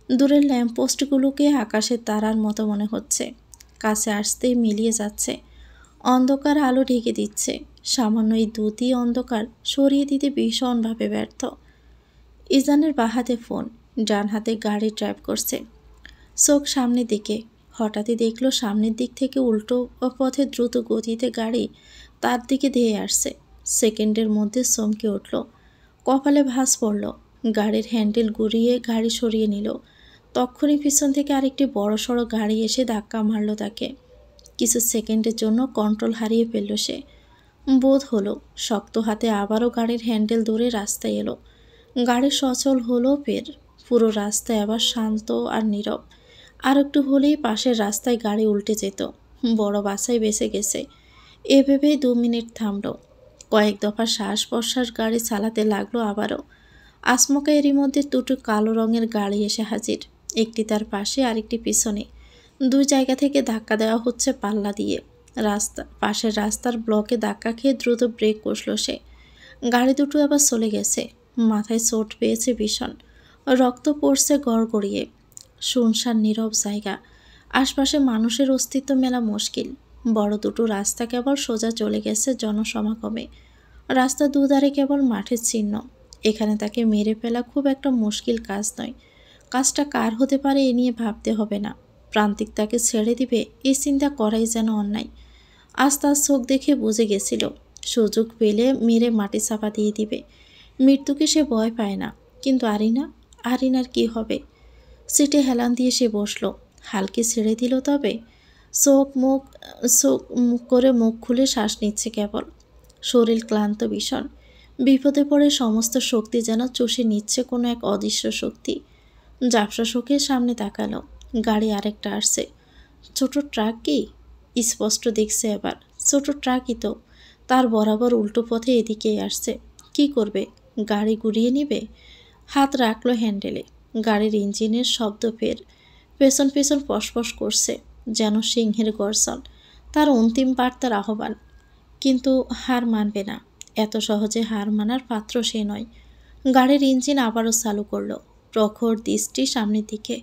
দূরের ল্যাম্পপোস্টগুলোকে আকাশের তারার মতো মনে হচ্ছে। কাছে আসতেই মিলিয়ে যাচ্ছে। অন্ধকার আলো ঢেকে দিচ্ছে। সামান্য এই দুটি অন্ধকার সরিয়ে দিতে ভীষণভাবে ব্যর্থ। ইজানের বাঁ হাতে ফোন, ডান হাতে গাড়ি ড্রাইভ করছে। চোখ সামনের দিকে। হঠাৎই দেখলো সামনের দিক থেকে উল্টো পথে দ্রুত গতিতে গাড়ি তার দিকে ধেয়ে আসছে। সেকেন্ডের মধ্যে চমকে উঠল। কপালে ভাঁজ পড়ল। গাড়ির হ্যান্ডেল ঘুরিয়ে গাড়ি সরিয়ে নিল। তক্ষুনি পিছন থেকে আরেকটি বড়সড় গাড়ি এসে ধাক্কা মারল তাকে। কিছু সেকেন্ডের জন্য কন্ট্রোল হারিয়ে ফেলল সে। বোধ হলো শক্ত হাতে আবারও গাড়ির হ্যান্ডেল ধরে রাস্তায় এলো। গাড়ি সচল হলো ফের। পুরো রাস্তায় আবার শান্ত আর নীরব। আর একটু হলেই পাশের রাস্তায় গাড়ি উল্টে যেত। বড় বাসায় বেঁচে গেছে এ ভেবেই 2 মিনিট থামল। কয়েক দফা শ্বাস প্রশ্বাস গাড়ি চালাতে লাগলো আবারও। আচমকা এরই মধ্যে দুটো কালো রঙের গাড়ি এসে হাজির। একটি তার পাশে, আরেকটি পিছনে। দুই জায়গা থেকে ধাক্কা দেওয়া হচ্ছে পাল্লা দিয়ে। পাশের রাস্তার ব্লকে ধাক্কা খেয়ে দ্রুত ব্রেক কষল সে। গাড়ি দুটো আবার চলে গেছে। মাথায় চোট পেয়েছে ভীষণ। রক্ত পড়ছে গড়গড়িয়ে। শুনশান নীরব জায়গা। আশপাশে মানুষের অস্তিত্ব মেলা মুশকিল। বড় দুটো রাস্তা কেবল সোজা চলে গেছে জনসমাগমে। রাস্তা দুধারে কেবল মাঠের চিহ্ন। এখানে তাকে মেরে ফেলা খুব একটা মুশকিল কাজ নয়। কাজটা কার হতে পারে এ নিয়ে ভাবতে হবে না। প্রান্তিক তাকে ছেড়ে দিবে এই চিন্তা করাই যেন অন্যায়। আজ তার চোখ দেখে বুঝে গেছিল সুযোগ পেলে মেরে মাটি চাপা দিয়ে দিবে। মৃত্যুকে সে ভয় পায় না, কিন্তু আরিনার কি হবে? সিটে হেলান দিয়ে সে বসল। হালকে ছেড়ে দিল তবে চোখ মুখ করে মুখ খুলে শ্বাস নিচ্ছে কেবল। শরীর ক্লান্ত ভীষণ। বিপদে পড়ে সমস্ত শক্তি যেন চষে নিচ্ছে কোনো এক অদৃশ্য শক্তি। ঝাপসা শোকের সামনে তাকালো। গাড়ি আরেকটা আসছে। ছোট ট্রাক কি? স্পষ্ট দেখছে এবার। ছোট ট্রাকই তো। তার বরাবর উল্টো পথে এদিকেই আসছে। কি করবে? গাড়ি ঘুরিয়ে নিবে? হাত রাখলো হ্যান্ডেলে। গাড়ির ইঞ্জিনের শব্দ ফের পেছন পেছন ফসফস করছে, যেন সিংহের গর্জন। তার অন্তিম বার্তার আহ্বান। কিন্তু হার মানবে না। এত সহজে হার মানার পাত্র সে নয়। গাড়ির ইঞ্জিন আবারও চালু করলো। প্রখর দৃষ্টি সামনের দিকে।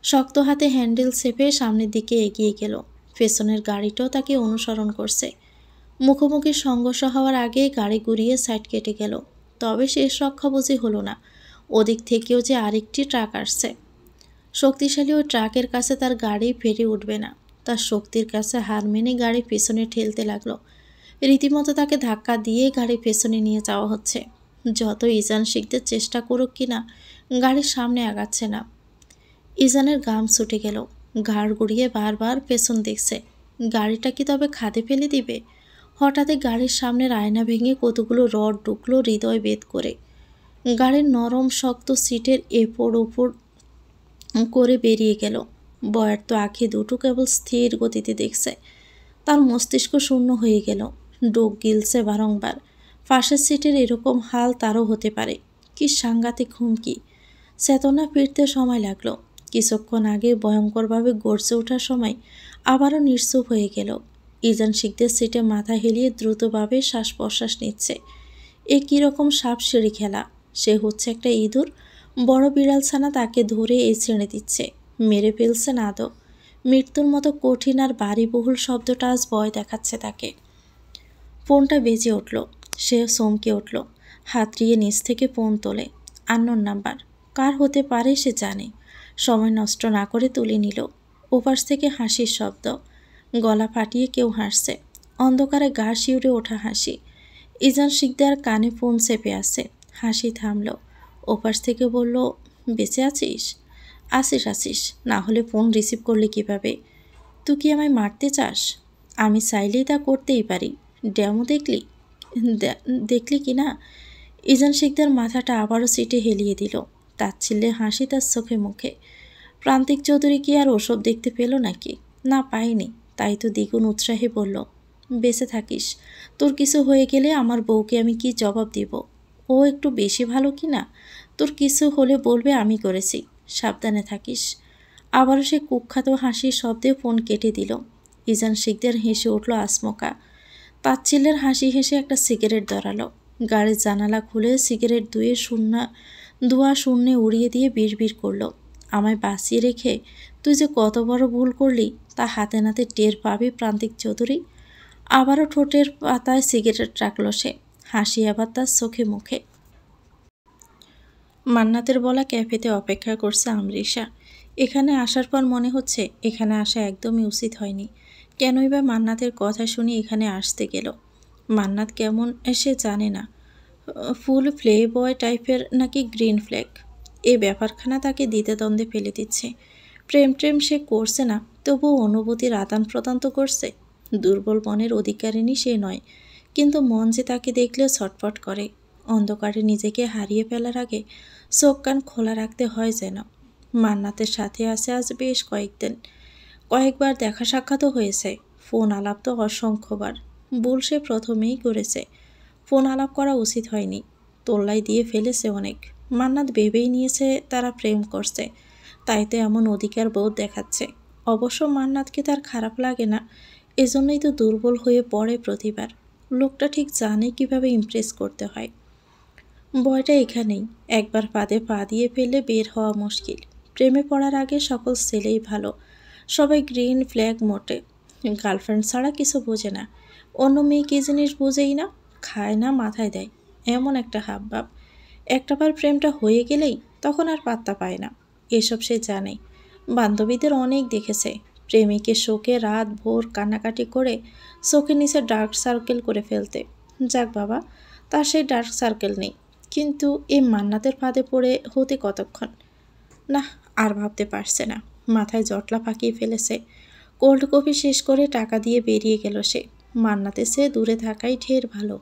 শক্ত হাতে হ্যান্ডেল চেপে সামনের দিকে এগিয়ে গেল। পেছনের গাড়িটাও তাকে অনুসরণ করছে। মুখোমুখি সংঘর্ষ হওয়ার আগে গাড়ি ঘুরিয়ে সাইড কেটে গেল। তবে শেষ রক্ষা বুঝি হলো না। ওদিক থেকেও যে আরেকটি ট্রাক আসছে। শক্তিশালী ওই ট্রাকের কাছে তার গাড়ি ফেরে উঠবে না। তার শক্তির কাছে হার মেনে গাড়ি পেছনে ঠেলতে লাগলো। রীতিমতো তাকে ধাক্কা দিয়ে গাড়ি পেছনে নিয়ে যাওয়া হচ্ছে। যত ইজান শিখতে চেষ্টা করুক কিনা, গাড়ির সামনে আগাচ্ছে না। ইজানের গাম ছুটে গেল। ঘাড় ঘুরিয়ে বারবার পেছন দেখছে। গাড়িটা কি তবে খাদে ফেলে দিবে? হঠাৎই গাড়ির সামনের আয়না ভেঙে কতগুলো রড ঢুকলো হৃদয় ভেদ করে। গাড়ির নরম শক্ত সিটের এপর ওপর করে বেরিয়ে গেল। বয়ার তো আঁখি দুটো কেবল স্থির গতিতে দেখছে। তার মস্তিষ্ক শূন্য হয়ে গেল। ডোক গিলছে বারংবার। পাশের সিটের এরকম হাল তারও হতে পারে। কি সাংঘাতিক হুমকি! চেতনা ফিরতে সময় লাগলো। কিছুক্ষণ আগে ভয়ঙ্করভাবে গর্জে ওঠার সময় আবারও নিশ্চুপ হয়ে গেল। ইজান শিখদের সিটে মাথা হেলিয়ে দ্রুতভাবে শ্বাস প্রশ্বাস নিচ্ছে। এ কীরকম সাপ সিঁড়ি খেলা! সে হচ্ছে একটা ইঁদুর। বড় বিড়াল ছানা তাকে ধরে ছেড়ে দিচ্ছে, মেরে ফেলছে না আদৌ। মৃত্যুর মতো কঠিন আর বাড়িবহুল শব্দটা আজ ভয় দেখাচ্ছে তাকে। ফোনটা বেজে উঠল। সে চমকে উঠল। হাতড়িয়ে নিচ থেকে ফোন তোলে। Unknown number. কার হতে পারে সে জানে। সময় নষ্ট না করে তুলে নিল। ওপাশ থেকে হাসির শব্দ। গলা ফাটিয়ে কেউ হাসছে। অন্ধকারে গা শিউরে ওঠা হাসি। ইজান শিকদার কানে ফোন চেপে আছে। হাসি থামল। ওপাশ থেকে বলল, বেঁচে আছিস? আসিস, না হলে ফোন রিসিভ করলে কিভাবে? তুই কি আমায় মারতে চাস? আমি চাইলেই তা করতেই পারি। ডেমো দেখলি কি না? ইজান শিকদার মাথাটা আবারও সিটে হেলিয়ে দিল। তাচ্ছিল্যে হাসি তার চোখে মুখে। প্রান্তিক চৌধুরী কি আর ওসব দেখতে পেল নাকি? না, পায়নি। তাই তো দ্বিগুণ উৎসাহে বলল, বেঁচে থাকিস। তোর কিছু হয়ে গেলে আমার বউকে আমি কি জবাব দিব? ও একটু বেশি ভালো কি না? তোর কিছু হলে বলবে আমি করেছি। সাবধানে থাকিস। আবারও সে কুখ্যাত হাসির শব্দে ফোন কেটে দিল। ইজান শিকদার হেসে উঠল আসমকা। তাচ্ছিল্যের হাসি হেসে একটা সিগারেট ধরালো। গাড়ির জানালা খুলে সিগারেট ধোঁয়া শূন্যে উড়িয়ে দিয়ে বিড়বিড় করলো, আমায় বাঁচিয়ে রেখে তুই যে কত বড় ভুল করলি তা হাতে নাতে টের পাবি প্রান্তিক চৌধুরী। আবারও ঠোঁটের পাতায় সিগারেট রাখল সে। হাসি আবার তার চোখে মুখে। মান্নাতের বলা ক্যাফেতে অপেক্ষা করছে আমরিশা। এখানে আসার পর মনে হচ্ছে এখানে আসা একদমই উচিত হয়নি। কেনই বা মান্নাতের কথা শুনে এখানে আসতে গেল? মান্নাত কেমন সে জানে না। ফুল প্লে বয় টাইপের নাকি গ্রিন ফ্ল্যাগ? এই ব্যাপারখানা তাকে দ্বিধাদ্বন্দ্বে ফেলে দিচ্ছে। প্রেম সে করছে না, তবুও অনুভূতির আদান প্রদান তো করছে। দুর্বল মনের অধিকারিণী সে নয়, কিন্তু মন যে তাকে দেখলেও ছটফট করে। অন্ধকারে নিজেকে হারিয়ে ফেলার আগে চোখ কান খোলা রাখতে হয় যেন। মান্নাতের সাথে আছে আজ বেশ কয়েকবার দেখা সাক্ষাৎও হয়েছে। ফোন আলাপ তো অসংখ্যবার। ভুল সে প্রথমেই করেছে। ফোন আলাপ করা উচিত হয়নি। তোল্লাই দিয়ে ফেলেছে অনেক। মান্নাত ভেবেই নিয়েছে তারা প্রেম করছে, তাই তো এমন অধিকার বোধ দেখাচ্ছে। অবশ্য মান্নাতকে তার খারাপ লাগে না, এজন্যই তো দুর্বল হয়ে পড়ে প্রতিবার। লোকটা ঠিক জানে কিভাবে ইমপ্রেস করতে হয়। ভয়টা এখানেই। একবার ফাঁদে পা দিয়ে ফেললে বের হওয়া মুশকিল। প্রেমে পড়ার আগে সকল ছেলেই ভালো। সবাই গ্রিন ফ্ল্যাগ মোটে। গার্লফ্রেন্ড ছাড়া কিছু বোঝে না। অন্য মেয়ে কী জিনিস বোঝেই না, খায় না, মাথায় দেয়, এমন একটা হাবভাব। একটাবার প্রেমটা হয়ে গেলেই তখন আর পাত্তা পায় না। এসব সে জানে। বান্ধবীদের অনেক দেখেছে। প্রেমিকের শোকে রাত ভোর কান্নাকাটি করে চোখের নিচে ডার্ক সার্কেল করে ফেলতে। যাক বাবা, তার সেই ডার্ক সার্কেল নেই, কিন্তু এই মান্নাতের ফাঁদে পড়ে হতে কতক্ষণ। না, আর ভাবতে পারছে না, মাথায় জটলা পাকিয়ে ফেলেছে। কোল্ড কফি শেষ করে টাকা দিয়ে বেরিয়ে গেল সে। মান্নাতে সে দূরে থাকাই ঢের ভালো।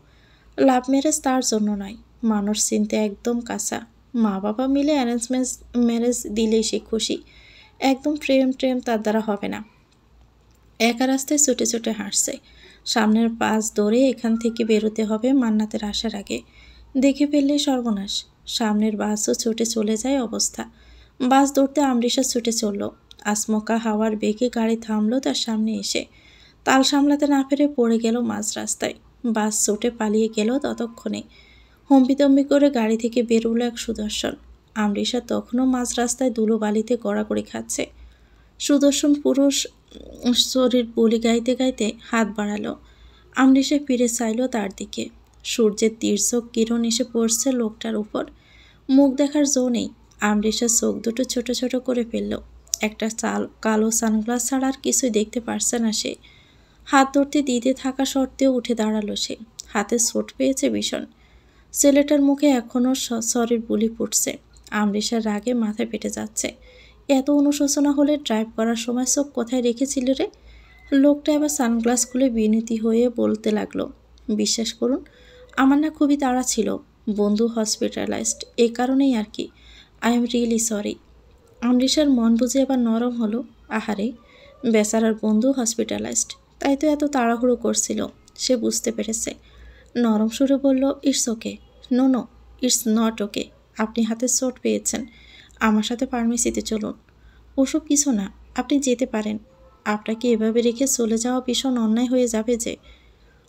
লাভ ম্যারেজ তার জন্য নয়, মানুষ চিনতে একদম কাঁচা। মা বাবা মিলে অ্যারেঞ্জমেন্ট ম্যারেজ দিলেই সে খুশি। একদম প্রেম প্রেম তার দ্বারা হবে না। একা রাস্তায় ছুটে ছুটে হাঁটছে। সামনের বাস ধরে এখান থেকে বেরোতে হবে মান্নাতের আসার আগে। দেখে ফেললে সর্বনাশ। সামনের বাসও ছুটে চলে যায় অবস্থা। বাস ধরতে আমরিশা ছুটে চলল। আচমকা হাওয়ার বেগে গাড়ি থামলো তার সামনে এসে। তাল সামলাতে না পেরে পড়ে গেল মাঝ রাস্তায়। বাস ছুটে পালিয়ে গেল ততক্ষণে। হম্বিতম্বি করে গাড়ি থেকে বেরোলো এক সুদর্শন। আমরিশা তখনও মাঝ রাস্তায় ধুলোবালিতে গড়াগড়ি খাচ্ছে। সুদর্শন পুরুষ শরীর বলি গাইতে গাইতে হাত বাড়ালো। আমরিশা ফিরে চাইল তার দিকে। সূর্যের তীর্যক কিরণ এসে পড়ছে লোকটার উপর। মুখ দেখার জো নেই। আমরিশার চোখ দুটো ছোট ছোট করে ফেলল। একটা কালো সানগ্লাস ছাড়া আর কিছুই দেখতে পারছে না সে। হাত ধরতে দিতে থাকা সত্ত্বেও উঠে দাঁড়ালো সে। হাতে চোট পেয়েছে ভীষণ। ছেলেটার মুখে এখনও সরির বুলি ফুটছে। আমরিশার রাগে মাথায় পেটে যাচ্ছে। এত অনুশোচনা হলে ড্রাইভ করার সময় সব কোথায় রেখেছিল রে? লোকটা এবার সানগ্লাস খুলে বিনীতি হয়ে বলতে লাগলো, বিশ্বাস করুন, আমার না খুবই তাড়া ছিল। বন্ধু হসপিটালাইজড, এই কারণেই আর কি। I am really sorry. আমরিশার মন বুঝে এবার নরম হলো। আহারে, বেচারার বন্ধু হসপিটালাইজড, তাই তো এত তাড়াহুড়ো করছিল। সে বুঝতে পেরেছে। নরম সুরে বলল, it's okay. No no, it's not okay. আপনি হাতে চোট পেয়েছেন, আমার সাথে ফার্মেসিতে চলুন। ওসব কিছু না, আপনি যেতে পারেন। আপনাকে এভাবে রেখে চলে যাওয়া ভীষণ অন্যায় হয়ে যাবে যে।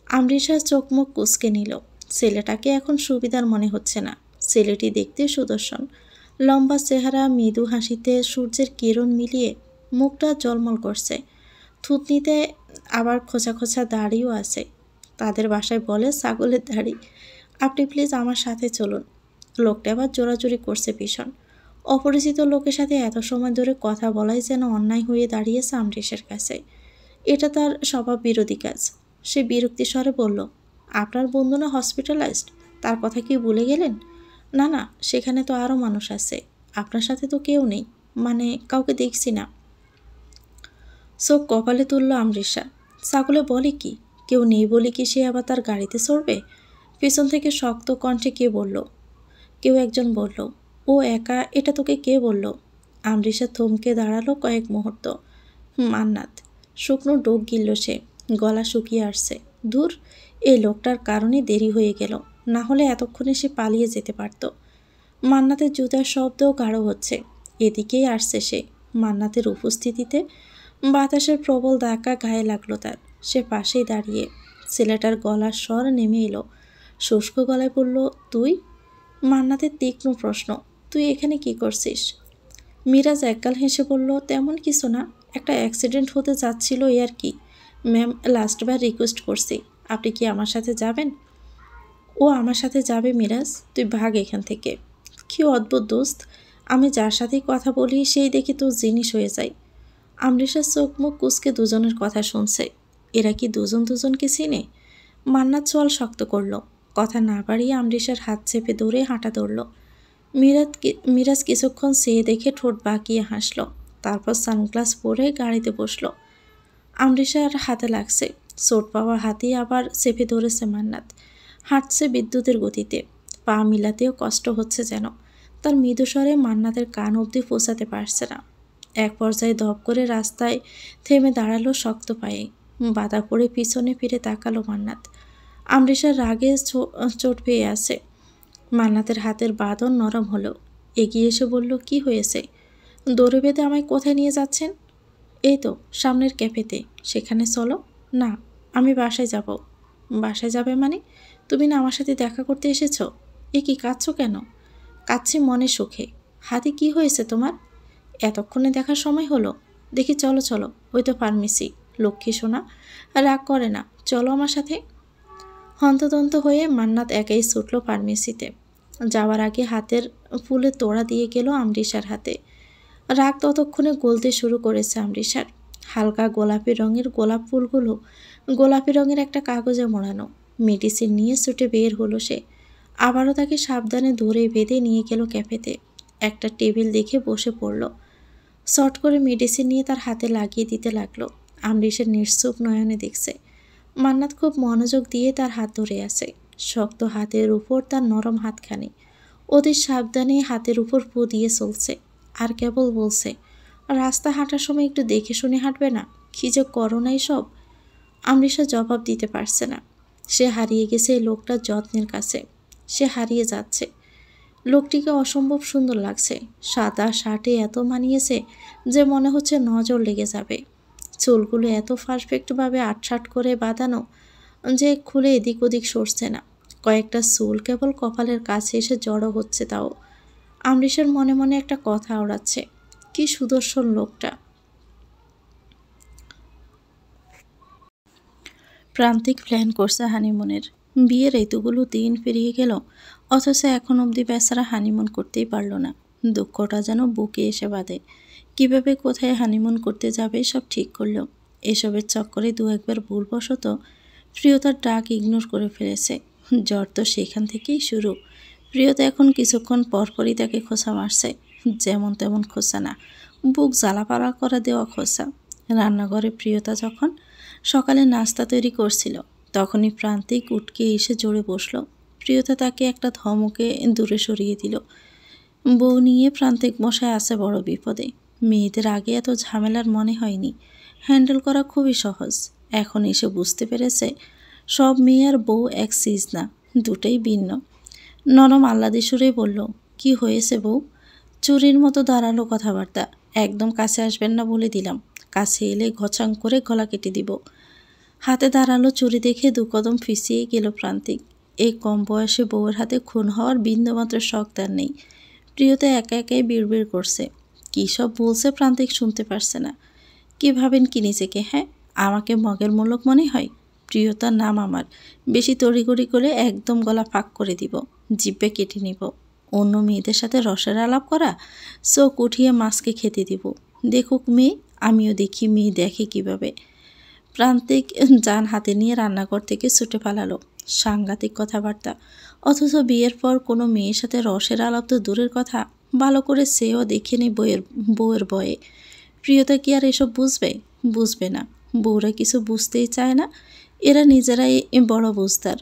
আমরিশার চোখ মুখ কুঁচকে নিল। ছেলেটাকে এখন সুবিধার মনে হচ্ছে না। ছেলেটি দেখতে সুদর্শন, লম্বা চেহারা, মৃদু হাসিতে সূর্যের কিরণ মিলিয়ে মুখটা জলমল করছে। থুতনিতে আবার খোঁচা খোঁচা দাড়িও আছে। তাদের বাসায় বলে ছাগলের দাড়ি। আপনি প্লিজ আমার সাথে চলুন। লোকটা আবার জোরাজুরি করছে ভীষণ। অপরিচিত লোকের সাথে এত সময় ধরে কথা বলাই যেন অন্যায় হয়ে দাঁড়িয়েছে আমরিশের কাছে। এটা তার স্বভাব বিরোধী কাজ। সে বিরক্তি স্বরে বলল, আপনার বন্ধু না হসপিটালাইজড, তার কথা কি ভুলে গেলেন? না না, সেখানে তো আরও মানুষ আছে। আপনার সাথে তো কেউ নেই, মানে কাউকে দেখছি না। চোখ কপালে তুলল আমরিশা। ছাগলে বলে কি? কেউ নেই বলে কি সে আবার তার গাড়িতে চড়বে? পিছন থেকে শক্ত কণ্ঠে কে বলল? কেউ একজন বলল, ও একা, এটা তোকে কে বলল? আমরিশা থমকে দাঁড়ালো কয়েক মুহূর্ত। মান্নাত। শুকনো ডোক গিলল সে, গলা শুকিয়ে আসছে। দূর, এই লোকটার কারণে দেরি হয়ে গেল, না হলে এতক্ষণে সে পালিয়ে যেতে পারত। মান্নাতের জুতার শব্দও গাঢ় হচ্ছে। এদিকেই আসছে সে। মান্নাতের উপস্থিতিতে বাতাসের প্রবল ধাক্কা গায়ে লাগলো তার। সে পাশেই দাঁড়িয়ে। ছেলেটার গলার স্বর নেমে এলো। শুষ্ক গলায় বলল, তুই? মান্নাতের তীক্ষ্ণ প্রশ্ন, তুই এখানে কি করছিস? মিরাজ একগাল হেসে বলল, তেমন কিছু না, একটা অ্যাক্সিডেন্ট হতে যাচ্ছিল এই আর কি। ম্যাম, লাস্টবার রিকোয়েস্ট করছি, আপনি কি আমার সাথে যাবেন? ও আমার সাথে যাবে মিরাজ, তুই ভাগ এখান থেকে। কি অদ্ভুত দোস্ত, আমি যার সাথেই কথা বলি সেই দেখি তোর জিনিস হয়ে যায়। আমরিশার চোখ মুখ কুচকে দুজনের কথা শুনছে। এরা কি দুজন দুজনকে চিনে? মান্নাত চোয়াল শক্ত করল। কথা না বাড়িয়ে আমরিশার হাত চেপে ধরে হাঁটা ধরল। মিরাজ কিছুক্ষণ চেয়ে দেখে ঠোঁট বাঁকিয়ে হাসল। তারপর সানগ্লাস পরে গাড়িতে বসল। আমরিশার হাতে লাগছে। চোট পাওয়া হাতেই আবার চেপে ধরেছে মান্নাত। হাঁটছে বিদ্যুতের গতিতে। পা মিলাতেও কষ্ট হচ্ছে যেন। তার মৃদুস্বরে মান্নাতের কান অবধি পৌঁছাতে পারছে না। এক পর্যায়ে দপ করে রাস্তায় থেমে দাঁড়ালো শক্ত পায়ে। বাধা পড়ে পিছনে ফিরে তাকালো মান্নাত। আমরিশার রাগে চোট পেয়ে আছে। মান্নাতের হাতের বাঁধন নরম হলো। এগিয়ে এসে বলল, কি হয়েছে? দৌড়ে বেঁধে আমায় কোথায় নিয়ে যাচ্ছেন? এই তো সামনের ক্যাফেতে, সেখানে চলো। না, আমি বাসায় যাব। বাসায় যাবে মানে? তুমি না আমার সাথে দেখা করতে এসেছ? এ কি, কাঁদছো কেন? কাঁদছি মনে সুখে। হাতে কি হয়েছে তোমার? এতক্ষণে দেখার সময় হলো? দেখি, চলো চলো, ওই তো ফার্মেসি। লক্ষ্মী সোনা, রাগ করে না, চলো আমার সাথে। হন্তদন্ত হয়ে মান্নাত একাই ছুটল ফার্মেসিতে। যাওয়ার আগে হাতের ফুলে তোড়া দিয়ে গেল আমরিশার হাতে। রাগ ততক্ষণে গলতে শুরু করেছে আমরিশার। হালকা গোলাপি রঙের গোলাপ ফুলগুলো গোলাপি রঙের একটা কাগজে মোড়ানো। মেডিসিন নিয়ে ছুটে বের হলো সে। আবারও তাকে সাবধানে ধরে বেঁধে নিয়ে গেল ক্যাফেতে। একটা টেবিল দেখে বসে পড়ল। শর্ট করে মেডিসিন নিয়ে তার হাতে লাগিয়ে দিতে লাগলো। আমরিশের নিশ্চুপ নয়নে দেখছে। মান্নাত খুব মনোযোগ দিয়ে তার হাত ধরে আছে। শক্ত হাতের উপর তার নরম হাতখানি। অতি সাবধানে হাতের উপর পু দিয়ে চলছে। আর কেবল বলছে, রাস্তা হাঁটার সময় একটু দেখে শুনে হাঁটবে না? কি যে করো নাই সব। আমরিশা জবাব দিতে পারছে না। সে হারিয়ে গেছে এই লোকটার যত্নের কাছে। সে হারিয়ে যাচ্ছে। লোকটিকে অসম্ভব সুন্দর লাগছে। সাদা শার্টে এত মানিয়েছে যে মনে হচ্ছে নজর লেগে যাবে। চুলগুলো এত পারফেক্টভাবে আটসাট করে বাঁধানো যে খুলে এদিক ওদিক সরছে না। কয়েকটা চুল কেবল কপালের কাছে এসে জড়ো হচ্ছে। তাও আমরিশের মনে মনে একটা কথা ওড়াচ্ছে, কি সুদর্শন লোকটা। প্রান্তিক প্ল্যান করছে হানিমুনের। বিয়ের এতগুলো দিন পেরিয়ে গেল, অথচ এখন অবধি বেচারা হানিমুন করতেই পারল না। দুঃখটা যেন বুকে এসে বাঁধে। কিভাবে কোথায় হানিমুন করতে যাবে সব ঠিক করলো। এসবের চক্করে দু একবার ভুলবশত প্রিয়তার ডাক ইগনোর করে ফেলেছে। জ্বর তো সেখান থেকেই শুরু। প্রিয়তা এখন কিছুক্ষণ পরপরই তাকে খোঁচা মারছে। যেমন তেমন খোঁচা না, বুক জ্বালাপালা করে দেওয়া খোঁচা। রান্নাঘরে প্রিয়তা যখন সকালে নাস্তা তৈরি করছিল, তখনই প্রান্তিক উঠকে এসে জোরে বসলো। প্রিয়তা তাকে একটা ধমকে দূরে সরিয়ে দিল। বউ নিয়ে প্রান্তিক মশাই আছে বড় বিপদে। মেয়েদের আগে এত ঝামেলার মনে হয়নি। হ্যান্ডেল করা খুবই সহজ। এখন এসে বুঝতে পেরেছে সব মেয়ে আর বউ এক সিজ না, দুটোই ভিন্ন। নরম আহ্লাদে সুরে বলল, কি হয়েছে বউ? চুরির মতো দাঁড়ালো কথাবার্তা। একদম কাছে আসবেন না বলে দিলাম। কাছে এলে ঘচাং করে গলা কেটে দিব। হাতে দাঁড়ালো চুরি দেখে দু কদম ফিসিয়ে গেল প্রান্তিক। এই কম বয়সে বউয়ের হাতে খুন হওয়ার বিন্দুমাত্র শখ তার নেই। প্রিয়তা একা একাই বিড়বিড় করছে। কী সব বলছে প্রান্তিক শুনতে পারছে না। কি ভাবেন কি নিজেকে? হ্যাঁ, আমাকে মগের মোলক মনে হয়? প্রিয়তার নাম আমার। বেশি তড়িগড়ি করে একদম গলা ফাঁক করে দিব, জিব্বে কেটে নিব। অন্য মেয়েদের সাথে রসের আলাপ করা, চোখ উঠিয়ে মাছকে খেতে দিব। দেখুক মেয়ে, আমিও দেখি মেয়ে দেখে কিভাবে। প্রান্তিক যান হাতে নিয়ে রান্নাঘর থেকে ছুটে পালালো। সাংঘাতিক কথাবার্তা। অথচ বিয়ের পর কোনো মেয়ের সাথে রসের আলাপ তো দূরের কথা, ভালো করে সেও দেখেনি বউয়ের বয়ে। প্রিয়তা কি আর এসব বুঝবে? বুঝবে না। বউরা কিছু বুঝতেই চায় না। এরা নিজেরাই বড় বুঝদার।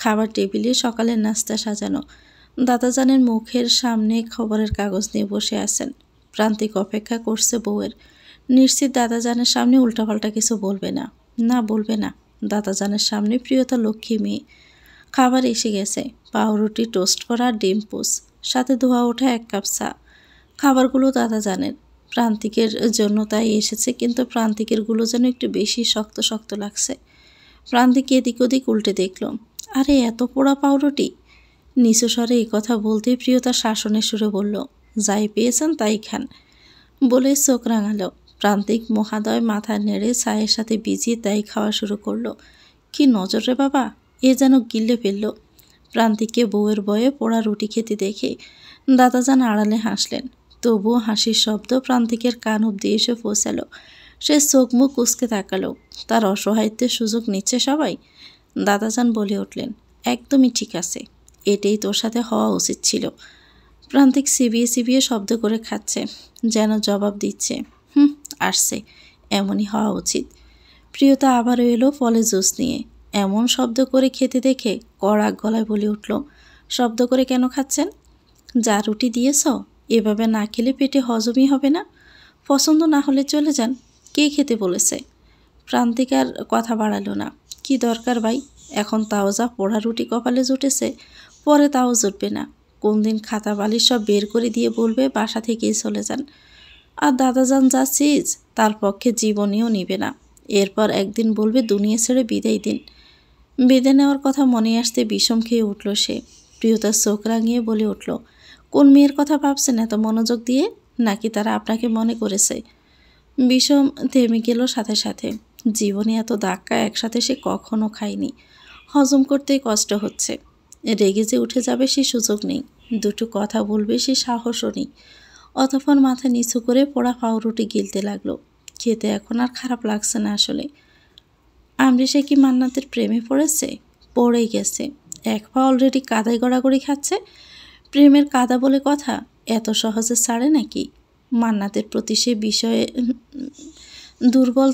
খাবার টেবিলে সকালের নাস্তা সাজানো। দাদাজানের মুখের সামনে খবরের কাগজ নিয়ে বসে আছেন। প্রান্তিক অপেক্ষা করছে বউয়ের। নিশ্চিত দাদাজানের সামনে উল্টাপাল্টা কিছু বলবে না। না, বলবে না। দাদাজানের সামনে প্রিয়তা লক্ষ্মী মেয়ে। খাবার এসে গেছে। পাউরুটি, টোস্ট করা, ডিম পোস, সাথে ধোয়া ওঠা 1 কাপ চা। খাবারগুলো দাদাজানের। প্রান্তিকের জন্য তাই এসেছে, কিন্তু প্রান্তিকেরগুলো যেন একটু বেশি শক্ত শক্ত লাগছে। প্রান্তিক এদিক ওদিক উল্টে দেখল। আরে এত পোড়া পাউরুটি! নিচু স্বরে এই কথা বলতেই প্রিয়তা শাসনের সুরে বলল, যাই পেয়েছেন তাই খান। বলে চোখ রাঙালো। প্রান্তিক মহাদয় মাথা নেড়ে চায়ের সাথে ভিজিয়ে তাই খাওয়া শুরু করলো। কি নজর রে বাবা! এ যেন গিলে ফেলল। প্রান্তিককে বউয়ের বয়ে পোড়া রুটি খেতে দেখে দাদাজান আড়ালে হাসলেন। তবুও হাসির শব্দ প্রান্তিকের কান অব্দি এসে পৌঁছালো। সে চোখ মুখ কুঁচকে তাকালো। তার অসহায়ত্বের সুযোগ নিচ্ছে সবাই। দাদাজান বলে উঠলেন, একদমই ঠিক আছে। এটাই তোর সাথে হওয়া উচিত ছিল। প্রান্তিক চিবিয়ে চিবিয়ে শব্দ করে খাচ্ছে, যেন জবাব দিচ্ছে, আসছে, এমনই হওয়া উচিত। প্রিয়তা আবারও এলো ফলের জুস নিয়ে। এমন শব্দ করে খেতে দেখে কড়া গলায় বলে উঠল, শব্দ করে কেন খাচ্ছেন? যা রুটি দিয়েছ, এভাবে না খেলে পেটে হজমই হবে না। পছন্দ না হলে চলে যান। কে খেতে বলেছে? প্রান্তিক আর কথা বাড়ালো না। কি দরকার ভাই? এখন তাও যা পোড়া রুটি কপালে জুটেছে, পরে তাও জুটবে না। কোন দিন খাতা বালিশ সব বের করে দিয়ে বলবে বাসা থেকেই চলে যান। আর দাদাজান যা চিজ, তার পক্ষে জীবনেও নিবে না। এরপর একদিন বলবে দুনিয়া ছেড়ে বিদায় দিন। বিদায় নেওয়ার কথা মনে আসতে বিষম খেয়ে উঠল সে। প্রিয়তার চোখ রাঙিয়ে বলে উঠল, কোন মেয়ের কথা ভাবছেন এত মনোযোগ দিয়ে? নাকি তারা আপনাকে মনে করেছে? বিষম থেমে গেল সাথে সাথে। জীবনে এত ধাক্কা একসাথে সে কখনো খায়নি। হজম করতেই কষ্ট হচ্ছে। রেগে যে উঠে যাবে সে সুযোগ নেই। দুটো কথা বলবে সে সাহসও নেই। অতঃপর মাথা নিচু করে পোড়া পাউরুটি গিলতে লাগলো। খেতে এখন আর খারাপ লাগছে না আসলে। আমরিশা কি মান্নাতের প্রেমে পড়েছে? পড়েই গেছে। এক পা অলরেডি কাদায় গড়াগড়ি খাচ্ছে। প্রেমের কাদা বলে কথা, এত সহজে ছাড়ে নাকি? মান্নাতের প্রতি সে বিষয়ে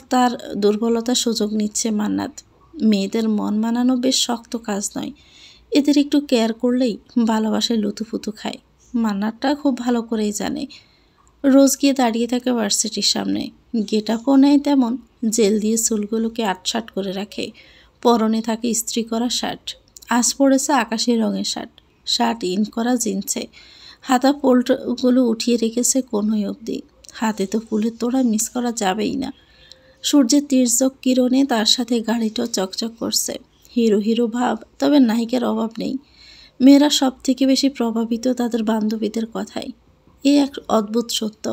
তার দুর্বলতার সুযোগ নিচ্ছে মান্নাত। মেয়েদের মন মানানো বেশ শক্ত কাজ নয়। এদের একটু কেয়ার করলেই ভালোবাসায় লুতুপুতু খায়। মান্নাতটা খুব ভালো করেই জানে। রোজ গিয়ে দাঁড়িয়ে থাকে ভার্সিটির সামনে। গেট আপও নেয় তেমন, জেল দিয়ে চুলগুলোকে আটসাট করে রাখে। পরনে থাকে ইস্ত্রি করা শার্ট। আজ পড়েছে আকাশি রঙের শার্ট ইন করা জিন্সে। হাতা পোল্টগুলো উঠিয়ে রেখেছে কোনোই অবধি। হাতে তো ফুলের তোড়া মিস করা যাবেই না। সূর্যের তির্যক কিরণে তার সাথে গাড়িটাও চকচক করছে। হিরো হিরো ভাব, তবে নায়িকার অভাব নেই। মেয়েরা সব থেকে বেশি প্রভাবিত তাদের বান্ধবীদের কথায়। এ এক অদ্ভুত সত্য।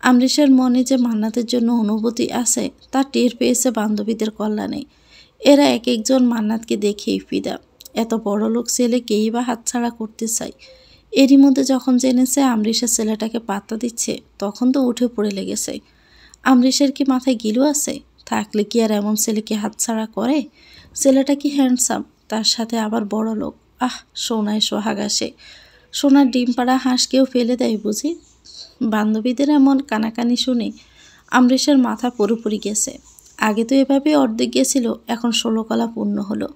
আমরিশার মনে যে মান্নাতের জন্য অনুভূতি আছে তা টের পেয়েছে বান্ধবীদের কল্যাণে। এরা এক একজন মান্নাতকে দেখেই ফিদা। এত বড় লোক ছেলেকেই বা হাতছাড়া করতে চায়। এরই মধ্যে যখন জেনেছে আমরিশা ছেলেটাকে পাত্তা দিচ্ছে, তখন তো উঠে পড়ে লেগেছে। আমরিশার কি মাথায় গিলু আছে? থাকলে কি আর এমন ছেলেকে হাতছাড়া করে? ছেলেটা কি হ্যান্ডসাম, তার সাথে আবার বড় লোক। আহ, সোনায় সোহাগ আসে। সোনার ডিম পাড়া হাঁসকেও ফেলে দেয় বুঝি? বান্ধবীদের এমন কানাকানি শুনে আমরিশার মাথা পুরোপুরি গেছে। আগে তো এভাবে অর্ধেক গেছিল, এখন 16 কলা পূর্ণ হলো।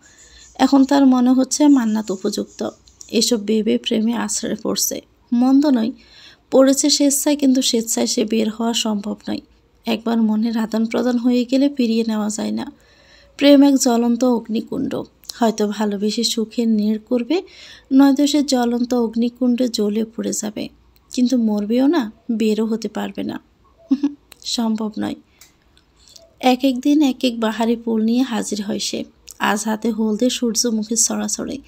এখন তার মনে হচ্ছে মান্নাত উপযুক্ত। এসব ভেবে প্রেমে আছড়ে পড়ছে। মন্দ নয়, পড়েছে স্বেচ্ছায়, কিন্তু স্বেচ্ছায় সে বের হওয়া সম্ভব নয়। একবার মনের আদান প্রদান হয়ে গেলে ফিরিয়ে নেওয়া যায় না। প্রেম এক জ্বলন্ত অগ্নিকুণ্ড। হয়তো ভালোবেসে সুখের নীড় করবে, নয়তো সে জ্বলন্ত অগ্নিকুণ্ডে জ্বলে পড়ে যাবে। কিন্তু মরবেও না, বেরও হতে পারবে না। সম্ভব নয়। এক এক দিন এক এক বাহারি ফুল নিয়ে হাজির হয় সে। আজ হাতে হলদে সূর্যমুখী ছড়াছড়ি।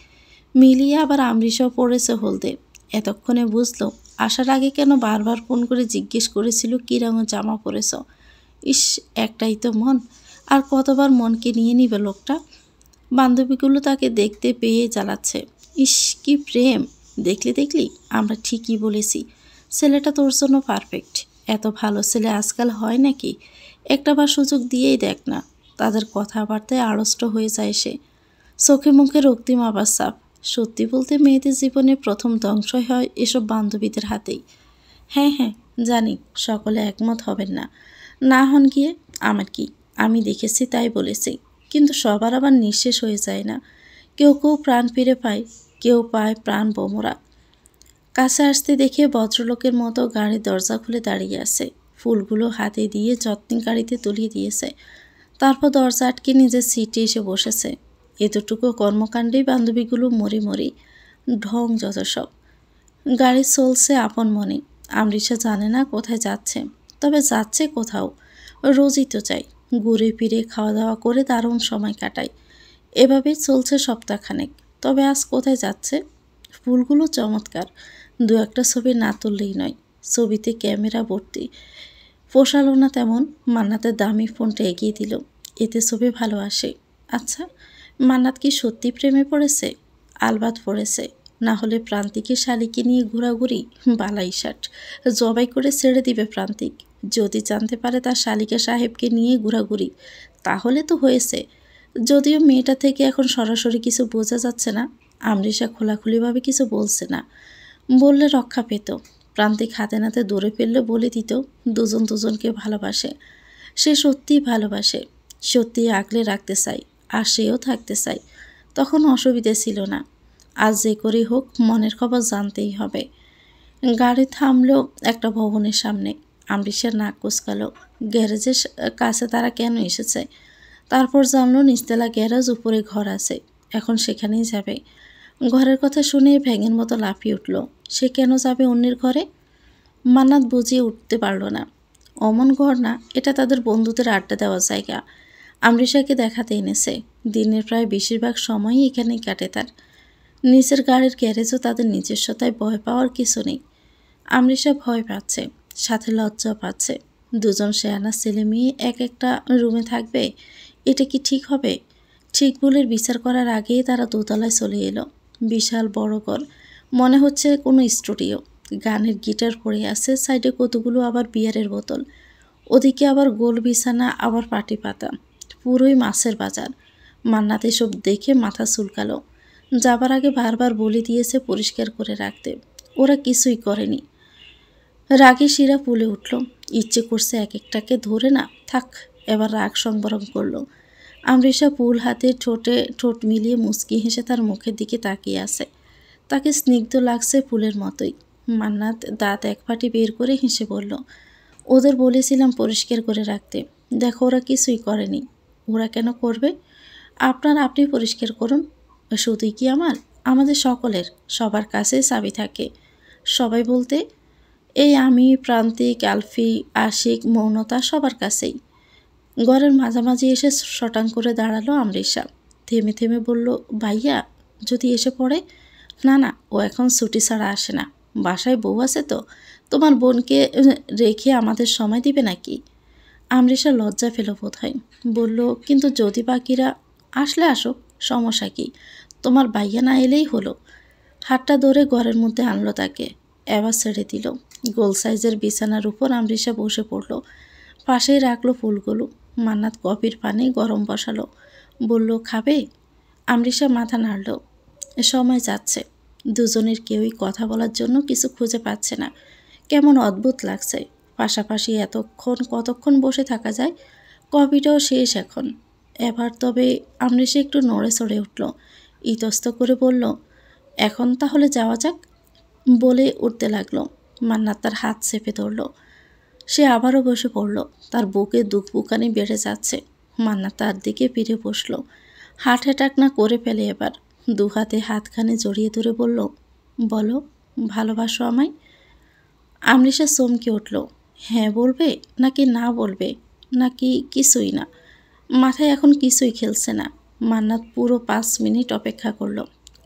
মিলিয়ে আবার আমরিশাও পড়েছে হলদে। এতক্ষণে বুঝলো আসার আগে কেন বারবার ফোন করে জিজ্ঞেস করেছিল কী রঙের জামা পরেছ। ইস, একটাই তো মন, আর কতবার মনকে নিয়ে নিবে লোকটা। বান্ধবীগুলো তাকে দেখতে পেয়ে জ্বালাচ্ছে। ইস, কি প্রেম! দেখলি আমরা ঠিকই বলেছি, ছেলেটা তোর জন্য পারফেক্ট। এত ভালো ছেলে আজকাল হয় নাকি? একটা বার সুযোগ দিয়েই দেখ না। তাদের কথাবার্তায় আড়ষ্ট হয়ে যায় সে। চোখে মুখে রক্তিম আবার সাপ। সত্যি বলতে মেয়েদের জীবনে প্রথম ধ্বংসই হয় এসব বান্ধবীদের হাতেই। হ্যাঁ, জানি সকলে একমত হবেন না। না হন গিয়ে আমার কি, আমি দেখেছি তাই বলেছি। কিন্তু সবার আবার নিঃশেষ হয়ে যায় না। কেউ প্রাণ ফিরে পায়, কেউ পায় প্রাণ বোমরা। কাছে আসতে দেখে ভদ্রলোকের মতো গাড়ির দরজা খুলে দাঁড়িয়ে আছে। ফুলগুলো হাতে দিয়ে যত্নে গাড়িতে তুলিয়ে দিয়েছে। তারপর দরজা আটকে নিজের সিটে এসে বসেছে। এতটুকু কর্মকাণ্ডেই বান্ধবীগুলো মরি ঢং যত সব। গাড়ি চলছে আপন মনে। আমরিশা জানে না কোথায় যাচ্ছে, তবে যাচ্ছে কোথাও। রোজই তো চাই, ঘুরে ফিরে খাওয়া দাওয়া করে দারুণ সময় কাটায়। এভাবেই চলছে সপ্তাহখানেক। তবে আজ কোথায় যাচ্ছে? ফুলগুলো চমৎকার, দু একটা ছবি না তুললেই নয়। ছবিতে ক্যামেরা ভর্তি। পোষালো না তেমন, মান্নাতের দামি ফোনটা এগিয়ে দিল। এতে ছবি ভালো আসে। আচ্ছা, মান্নাত কি সত্যি প্রেমে পড়েছে? আলবাত পড়েছে। না হলে প্রান্তিকের শালিকে নিয়ে ঘোরাঘুরি বালাই ষাট জবাই করে ছেড়ে দিবে প্রান্তিক। যদি জানতে পারে তার শালিকা সাহেবকে নিয়ে ঘোরাঘুরি, তাহলে তো হয়েছে। যদিও মেয়েটা থেকে এখন সরাসরি কিছু বোঝা যাচ্ছে না। আমরিশা খোলাখুলিভাবে কিছু বলছে না। বললে রক্ষা পেত। প্রান্তিক হাতে নাতে দৌড়ে ফেললে বলে দিত দুজন দুজনকে ভালোবাসে। সে সত্যিই ভালোবাসে, সত্যিই আগলে রাখতে চায়, আর সেও থাকতে চায়। তখন অসুবিধে ছিল না। আজ যে করেই হোক মনের খবর জানতেই হবে। গাড়ি থামলো একটা ভবনের সামনে। আমরিশার নাক কুচকালো। গ্যারেজের কাছে তারা কেন এসেছে? তারপর জানলো নিচতলা গ্যারেজ, উপরে ঘর আছে। এখন সেখানেই যাবে। ঘরের কথা শুনে ভ্যাঙের মতো লাফিয়ে উঠল। সে কেন যাবে অন্যের ঘরে? মান্নাত বুঝিয়ে উঠতে পারল না। অমন ঘর না, এটা তাদের বন্ধুদের আড্ডা দেওয়ার জায়গা। আমরিশাকে দেখাতে এনেছে। দিনের প্রায় বেশিরভাগ সময়ই এখানেই কাটে তার। নিচের গাড়ির গ্যারেজও তাদের নিজস্বতায় ভয় পাওয়ার কিছু নেই। আমরিশা ভয় পাচ্ছে, সাথে লজ্জা পাচ্ছে। দুজন শেয়ানা ছেলে মেয়ে এক একটা রুমে থাকবে, এটা কি ঠিক হবে? ঠিক ভুলের বিচার করার আগেই তারা দোতলায় চলে এলো। বিশাল বড় ঘর, মনে হচ্ছে কোনো স্টুডিও। গানের গিটার পড়ে আছে, সাইডে কতগুলো আবার বিয়ারের বোতল। ওদিকে আবার গোল বিছানা, আবার পাটি পাতা, পুরোই মাছের বাজার। মান্নাত এসব দেখে মাথা চুলকালো। যাবার আগে বারবার বলে দিয়েছে পরিষ্কার করে রাখতে, ওরা কিছুই করেনি। রাগে শিরা ফুলে উঠল, ইচ্ছে করছে এক একটাকে ধরে না থাক, এবার রাগ সংবরণ করলো। আমৃষা ফুল হাতে ঠোঁট মিলিয়ে মুচকি হেসে তার মুখের দিকে তাকিয়ে আছে। তাকে স্নিগ্ধ লাগছে ফুলের মতোই। মান্নাত দাঁত এক ফাটি বের করে হেসে বলল, ওদের বলেছিলাম পরিষ্কার করে রাখতে, দেখো ওরা কিছুই করেনি। ওরা কেন করবে? আপনি পরিষ্কার করুন। শুধুই কি আমাদের সকলের, সবার কাছে চাবি থাকে। সবাই বলতে এই আমি, প্রান্তিক, আলফি, আশিক, মৌনতা, সবার কাছেই। ঘরের মাঝামাঝি এসে শটাং করে দাঁড়ালো আমৃষা। থেমে থেমে বলল, ভাইয়া যদি এসে পড়ে? না, ও এখন ছুটি ছাড়া আসে না। বাসায় বউ আছে তো, তোমার বোনকে রেখে আমাদের সময় দিবে নাকি? আমৃষা লজ্জা পেল বোধ হয়, বলল, কিন্তু যদি বাকিরা আসলে আসুক, সমস্যা কি? তোমার ভাইয়া না এলেই হলো। হাতটা ধরে ঘরের মধ্যে আনলো তাকে, এবার ছেড়ে দিল। গোল সাইজের বিছানার উপর আমৃষা বসে পড়ল, পাশেই রাখলো ফুলগুলো। মান্নাত কফির পানি গরম বসালো, বলল, খাবে? আমৃষা মাথা নাড়ল। সময় যাচ্ছে, দুজনের কেউই কথা বলার জন্য কিছু খুঁজে পাচ্ছে না। কেমন অদ্ভুত লাগছে, পাশাপাশি কতক্ষণ বসে থাকা যায়। কফিটাও শেষ এখন। এবার তবে আমৃষা একটু নড়ে চড়ে উঠল, ইতস্ত করে বলল, এখন তাহলে যাওয়া যাক। বলে উঠতে লাগলো। মান্নাত তার হাত চেপে ধরল। সে আবারও বসে পড়ল, তার বুকে দুঃখপুকানি বেড়ে যাচ্ছে। মান্নাত তার দিকে ফিরে বসল, হার্ট অ্যাটাক না করে ফেলে এবার। দু হাতে হাতখানে জড়িয়ে ধরে বলল, বলো, ভালোবাসো আমায়? আমৃষা চমকে উঠল। হ্যাঁ বলবে নাকি না বলবে, নাকি কিছুই না? মাথায় এখন কিছুই খেলছে না। মান্নাত পুরো 5 মিনিট অপেক্ষা করল,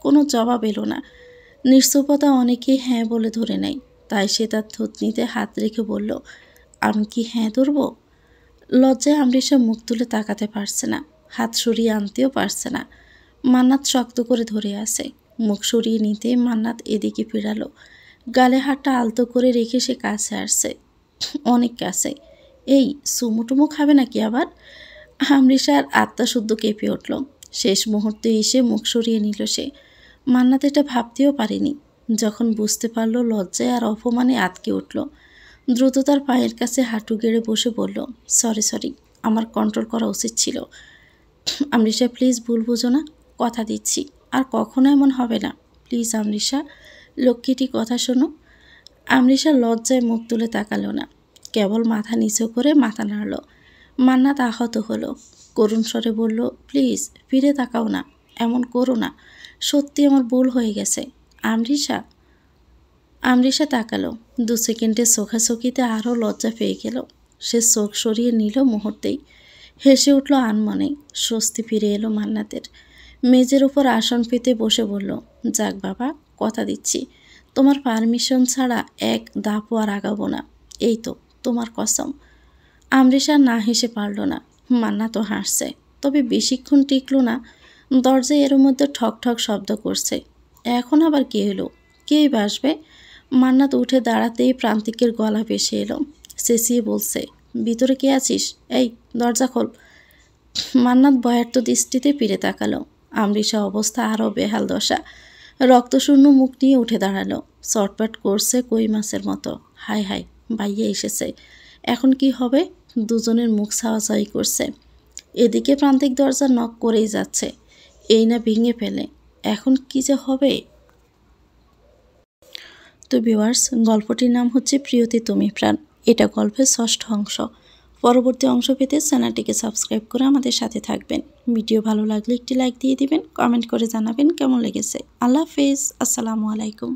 কোনো জবাব এলো না। নিশ্চুপতা অনেকেই হ্যাঁ বলে ধরে নেয়, তাই সে তার থুতনিতে হাত রেখে বলল, আমি কি হ্যাঁ ধরব? লজ্জায় আমৃষা মুখ তুলে তাকাতে পারছে না, হাত সরিয়ে আনতেও পারছে না। মান্নাত শক্ত করে ধরে আছে। মুখ সরিয়ে নিতে মান্নাত এদিকে ফিরালো। গালে হাতটা আলতো করে রেখে সে কাছে আসছে, অনেক কাছে। এই চুমুটুমু খাবে নাকি আবার? আমৃষার আত্মা শুদ্ধ কেঁপে উঠল। শেষ মুহূর্তে এসে মুখ সরিয়ে নিল সে। মান্নাত এটা ভাবতেও পারেনি। যখন বুঝতে পারল, লজ্জায় আর অপমানে আটকে উঠল। দ্রুত তার পায়ের কাছে হাঁটু গেড়ে বসে বলল, সরি, আমার কন্ট্রোল করা উচিত ছিল। আমৃষা প্লিজ ভুল বুঝো না, কথা দিচ্ছি আর কখনো এমন হবে না। প্লিজ আমৃষা, লক্ষ্মীটি কথা শোনো। আমৃষা লজ্জায় মুখ তুলে তাকালো না, কেবল মাথা নিচু করে মাথা নাড়ল। মান্নাত আহত হলো, করুণ স্বরে বলল, প্লিজ ফিরে তাকাও না, এমন করো না, সত্যি আমার ভুল হয়ে গেছে। আমৃষা তাকালো। 2 সেকেন্ডের চোখাচোখিতে আরও লজ্জা পেয়ে গেল। সে চোখ সরিয়ে নিল মুহূর্তেই। হেসে উঠল আনমনে। স্বস্তি ফিরে এলো মান্নাতের। মেজের উপর আসন পেতে বসে বলল, যাক বাবা, কথা দিচ্ছি, তোমার পারমিশন ছাড়া এক ধাপও আর আগাবো না। এই তো তোমার কসম। আমৃষা না হেসে পারল না। মান্নাতও হাসছে, তবে বেশিক্ষণ টিকল না। দরজায় এর মধ্যে ঠক ঠক শব্দ করছে। এখন আবার কে এলো? কেই বাসবে? মান্নাত উঠে দাঁড়াতেই প্রান্তিকের গলা ভেসে এলো। চেঁচিয়ে বলছে, ভিতরে কে আছিস? এই দরজা খোল। মান্নাত ভয়ার্ত দৃষ্টিতে ফিরে তাকালো। আমৃষা অবস্থা আরও বেহাল দশা। রক্তশূন্য মুখ নিয়ে উঠে দাঁড়ালো। চটপট করছে কই মাছের মতো। হায় হায়, ভাইয়া এসেছে, এখন কি হবে? দুজনের মুখ ছাওয়াছাওয়ি করছে। এদিকে প্রান্তিক দরজা নক করেই যাচ্ছে, এই না ভেঙে ফেলে। এখন কি যে হবে? তো ভিউয়ার্স, গল্পটির নাম হচ্ছে প্রিয়তি তুমি প্রাণ। এটা গল্পের 6ষ্ঠ অংশ। পরবর্তী অংশ পেতে চ্যানেলটিকে সাবস্ক্রাইব করে আমাদের সাথে থাকবেন। ভিডিও ভালো লাগলে একটি লাইক দিয়ে দিবেন, কমেন্ট করে জানাবেন কেমন লেগেছে। আল্লাহ হাফেজ, আসসালামু আলাইকুম।